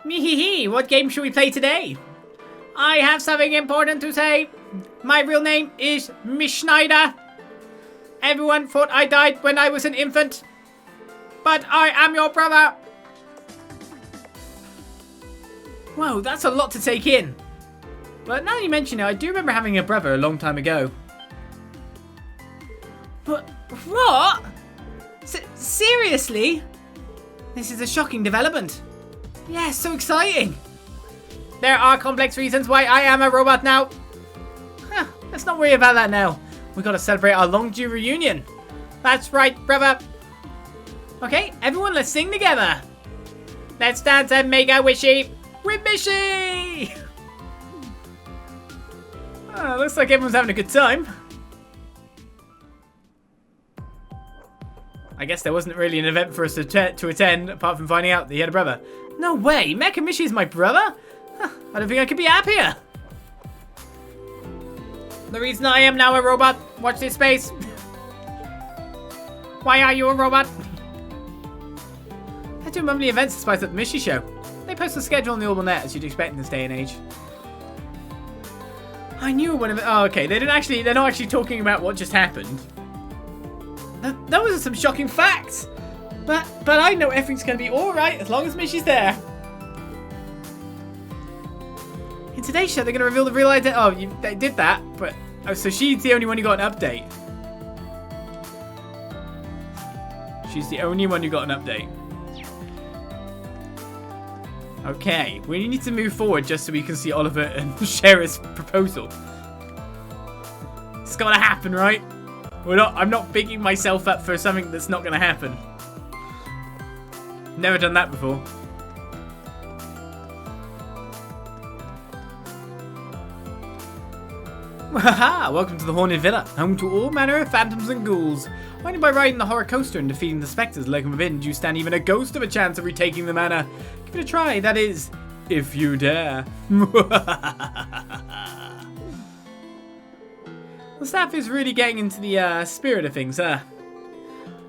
Mehee, what game should we play today? I have something important to say. My real name is Miss Schneider. Everyone thought I died when I was an infant. But I am your brother. Whoa, that's a lot to take in. But now you mention it, I do remember having a brother a long time ago. But what? Seriously? This is a shocking development. Yeah, so exciting. There are complex reasons why I am a robot now. Huh, let's not worry about that now. We gotta celebrate our long due reunion. That's right, brother. Okay, everyone, let's sing together. Let's dance and make a wishy with Mishy. Oh, looks like everyone's having a good time. I guess there wasn't really an event for us to attend, apart from finding out that he had a brother. No way, Mech and Mishy is my brother? Huh, I don't think I could be happier. The reason I am now a robot, watch this space. Why are you a robot? I do remember the events to spice up the Mishy show. They post a schedule on the Orbital Net, as you'd expect in this day and age. I knew one of it. Oh, okay. They're not actually talking about what just happened. Those are some shocking facts. But I know everything's going to be alright as long as Mishy's there. In today's show, they're going to reveal the real identity. Oh, they did that, but... Oh, so she's the only one who got an update. She's the only one who got an update. Okay, we need to move forward just so we can see Oliver and Shera's proposal. It's gotta happen, right? I'm not bigging myself up for something that's not gonna happen. Never done that before. Haha! Welcome to the Hornet Villa, home to all manner of phantoms and ghouls. Only by riding the horror coaster and defeating the spectres lurking within do you stand even a ghost of a chance of retaking the manor. Give it a try, that is, if you dare. The staff is really getting into the spirit of things, huh?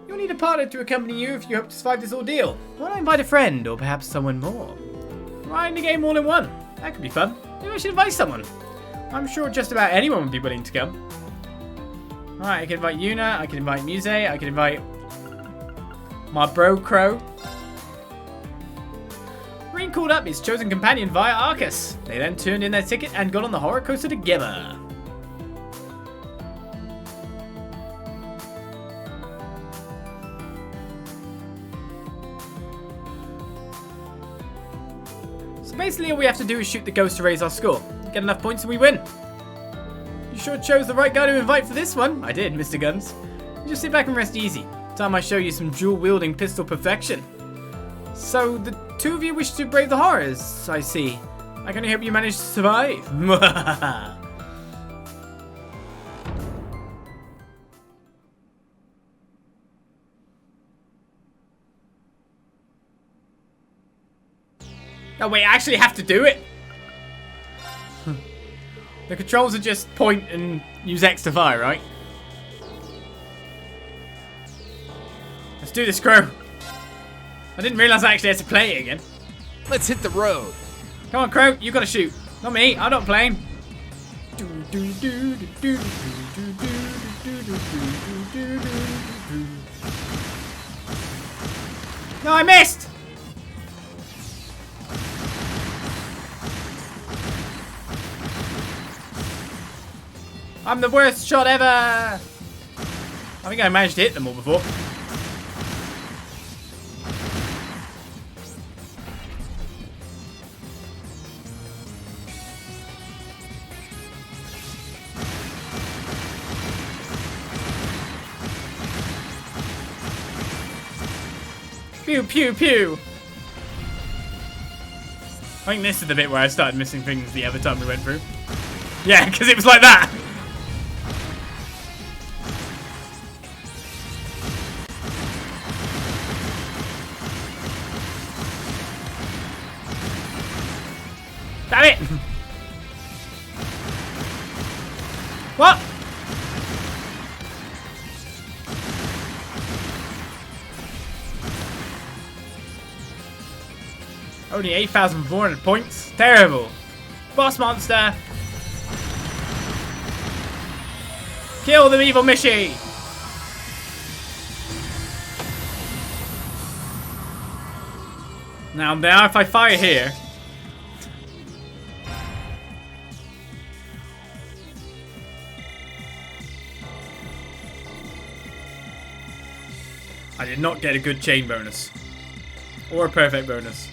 You'll need a partner to accompany you if you hope to survive this ordeal. Why not invite a friend, or perhaps someone more? Riding the game all in one. That could be fun. Maybe I should invite someone. I'm sure just about anyone would be willing to come. Alright, I can invite Yuna, I can invite Muse, I can invite my bro Crow. Rean called up his chosen companion via Arcus. They then turned in their ticket and got on the horror coaster together. So basically all we have to do is shoot the ghost to raise our score. Get enough points and we win. You sure chose the right guy to invite for this one. I did, Mr. Guns. You just sit back and rest easy. Time I show you some dual-wielding pistol perfection. So, the two of you wish to brave the horrors, I see. I can only hope you manage to survive. Oh wait, I actually have to do it? The controls are just point and use X to fire, right? Let's do this, Crow. I didn't realise I actually had to play it again. Let's hit the road. Come on, Crow, you gotta shoot. Not me, I'm not playing. No, I missed! I'm the worst shot ever! I think I managed to hit them all before. Pew pew pew! I think this is the bit where I started missing things the other time we went through. Yeah, because it was like that! Damn it! What? Only 8,400 points. Terrible. Boss monster. Kill the evil Mishy. Now if I fire here. I did not get a good chain bonus. Or a perfect bonus.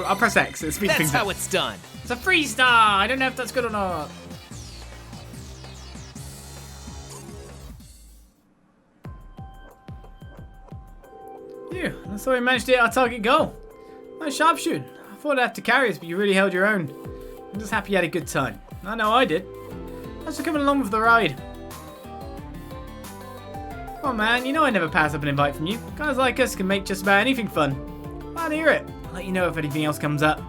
I'll press X. It speeds things up. That's how it's done. It's a 3-star. I don't know if that's good or not. Yeah, that's how we managed to hit our target goal. Nice sharpshooting. I thought I'd have to carry us, but you really held your own. I'm just happy you had a good time. I know I did. Thanks for coming along with the ride. Come on, man. You know I never pass up an invite from you. Guys like us can make just about anything fun. Glad to hear it. I'll let you know if anything else comes up.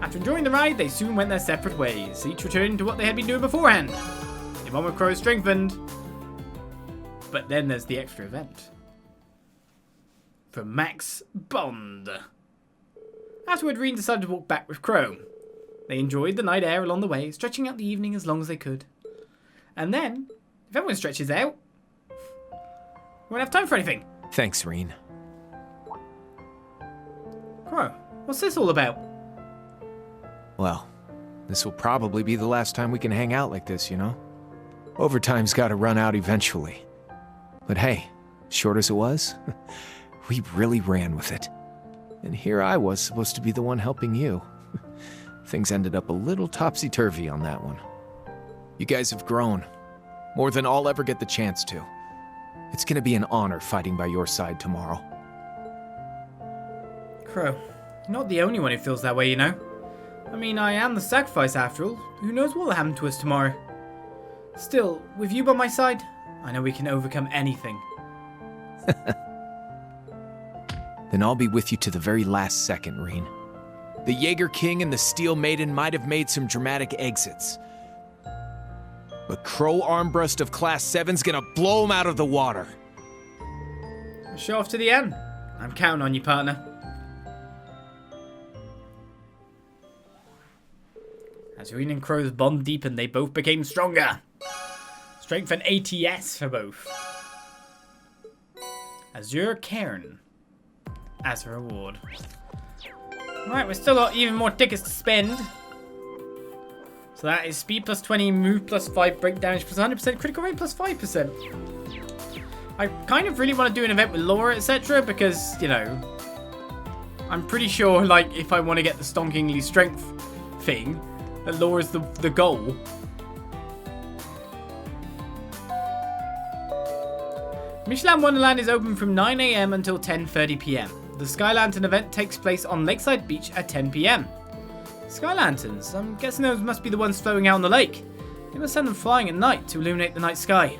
After enjoying the ride, they soon went their separate ways, each returning to what they had been doing beforehand. The bond with Crow strengthened. But then there's the extra event. From Max Bond. Afterward, Rean decided to walk back with Crow. They enjoyed the night air along the way, stretching out the evening as long as they could. And then, if everyone stretches out, we won't have time for anything. Thanks, Rean. Crow, what's this all about? Well, this will probably be the last time we can hang out like this, you know? Overtime's gotta run out eventually. But hey, short as it was, we really ran with it. And here I was supposed to be the one helping you. Things ended up a little topsy-turvy on that one. You guys have grown, more than I'll ever get the chance to. It's gonna be an honor fighting by your side tomorrow. Crow, you're not the only one who feels that way, you know. I mean, I am the sacrifice after all. Who knows what will happen to us tomorrow? Still, with you by my side, I know we can overcome anything. Then I'll be with you to the very last second, Rean. The Jaeger King and the Steel Maiden might have made some dramatic exits. But Crow Armbrust of Class 7's gonna blow him out of the water. Show off to the end. I'm counting on you, partner. As Rean and Crow's bond deepened, they both became stronger. Strength and ATS for both. Azure Cairn as a reward. Alright, we've still got even more tickets to spend. So that is speed plus 20, move plus 5, break damage plus 100%, critical rate plus 5%. I kind of really want to do an event with Laura, etc. because, you know, I'm pretty sure, like, if I want to get the stonkingly strength thing, that Laura's the goal. Michelin Wonderland is open from 9 AM until 10:30 PM. The Sky Lantern event takes place on Lakeside Beach at 10 PM. Sky Lanterns? I'm guessing those must be the ones floating out on the lake. They must send them flying at night to illuminate the night sky.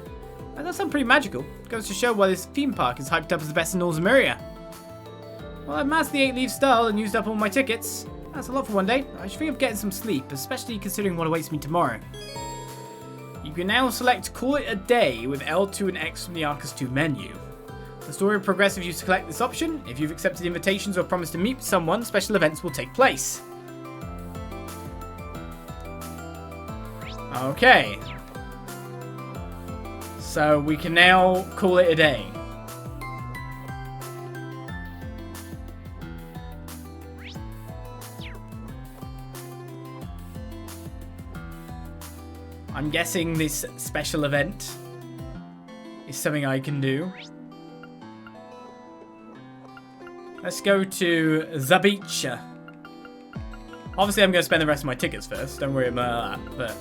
That does sound pretty magical. Goes to show why this theme park is hyped up as the best in North America. Well, I've mastered the 8 Leaf style and used up all my tickets. That's a lot for one day. I should think of getting some sleep, especially considering what awaits me tomorrow. You can now select Call It a Day with L2 and X from the Arcus 2 menu. The story will progress if you select this option. If you've accepted invitations or promised to meet someone, special events will take place. Okay. So we can now call it a day. I'm guessing this special event is something I can do. Let's go to the beach. Obviously, I'm going to spend the rest of my tickets first. Don't worry about that.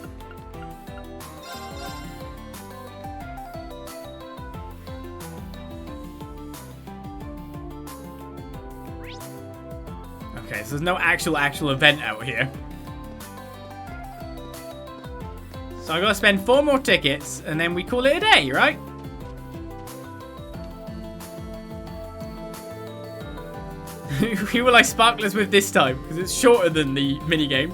But okay, so there's no actual event out here. So I gotta spend 4 more tickets, and then we call it a day, right? Who will I sparklers with this time? Because it's shorter than the minigame.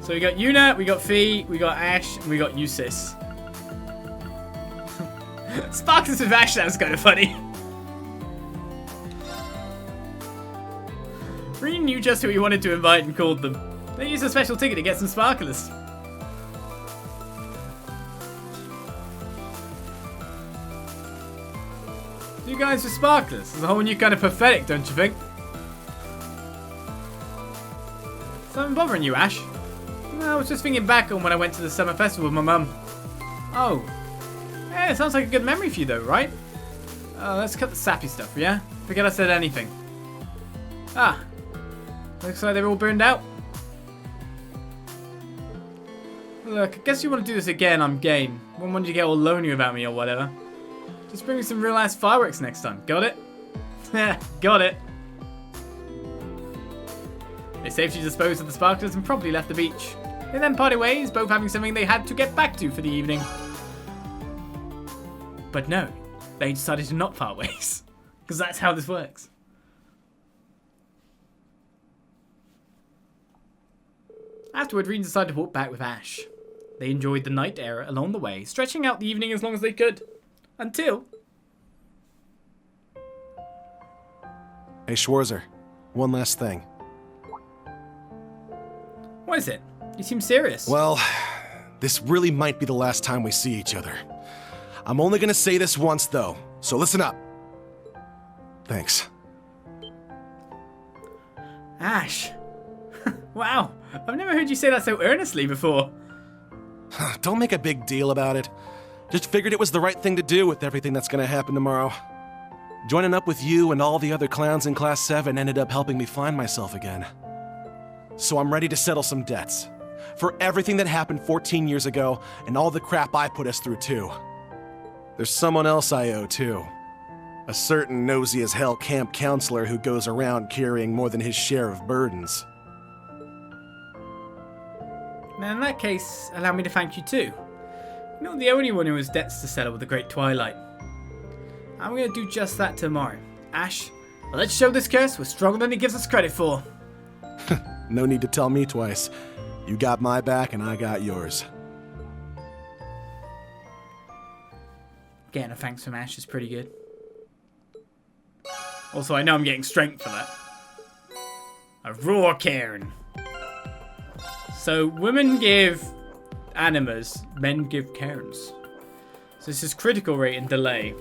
So we got Yuna, we got Fee, we got Ash, and we got Usis. Sparklers with Ash sounds kind of funny. Rean knew just who he wanted to invite and called them. They used a special ticket to get some sparklers. You guys are sparklers. It's a whole new kind of pathetic, don't you think? Something bothering you, Ash? No, I was just thinking back on when I went to the summer festival with my mum. Oh. Yeah, it sounds like a good memory for you though, right? Let's cut the sappy stuff, yeah? Forget I said anything. Ah. Looks like they're all burned out. Look, I guess you want to do this again, I'm game. Wouldn't want you to get all lonely without me or whatever. Just bring me some real ass fireworks next time. Got it? Got it. They safely disposed of the sparklers and probably left the beach. They then parted ways, both having something they had to get back to for the evening. But no, they decided to not part ways. Because that's how this works. Afterward, Rean decided to walk back with Ash. They enjoyed the night air along the way, stretching out the evening as long as they could. Until... Hey, Schwarzer. One last thing. What is it? You seem serious. Well, this really might be the last time we see each other. I'm only gonna say this once, though, so listen up. Thanks. Ash. Wow, I've never heard you say that so earnestly before. Don't make a big deal about it. Just figured it was the right thing to do with everything that's gonna happen tomorrow. Joining up with you and all the other clowns in Class 7 ended up helping me find myself again. So I'm ready to settle some debts. For everything that happened 14 years ago, and all the crap I put us through too. There's someone else I owe too. A certain nosy as hell camp counselor who goes around carrying more than his share of burdens. Now in that case, allow me to thank you too. You're not the only one who has debts to settle with the Great Twilight. I'm going to do just that tomorrow. Ash, let's show this curse we're stronger than it gives us credit for. No need to tell me twice. You got my back and I got yours. Getting a thanks from Ash is pretty good. Also, I know I'm getting strength for that. A raw cairn. So, women give animas, men give cairns. So this is critical rate and delay.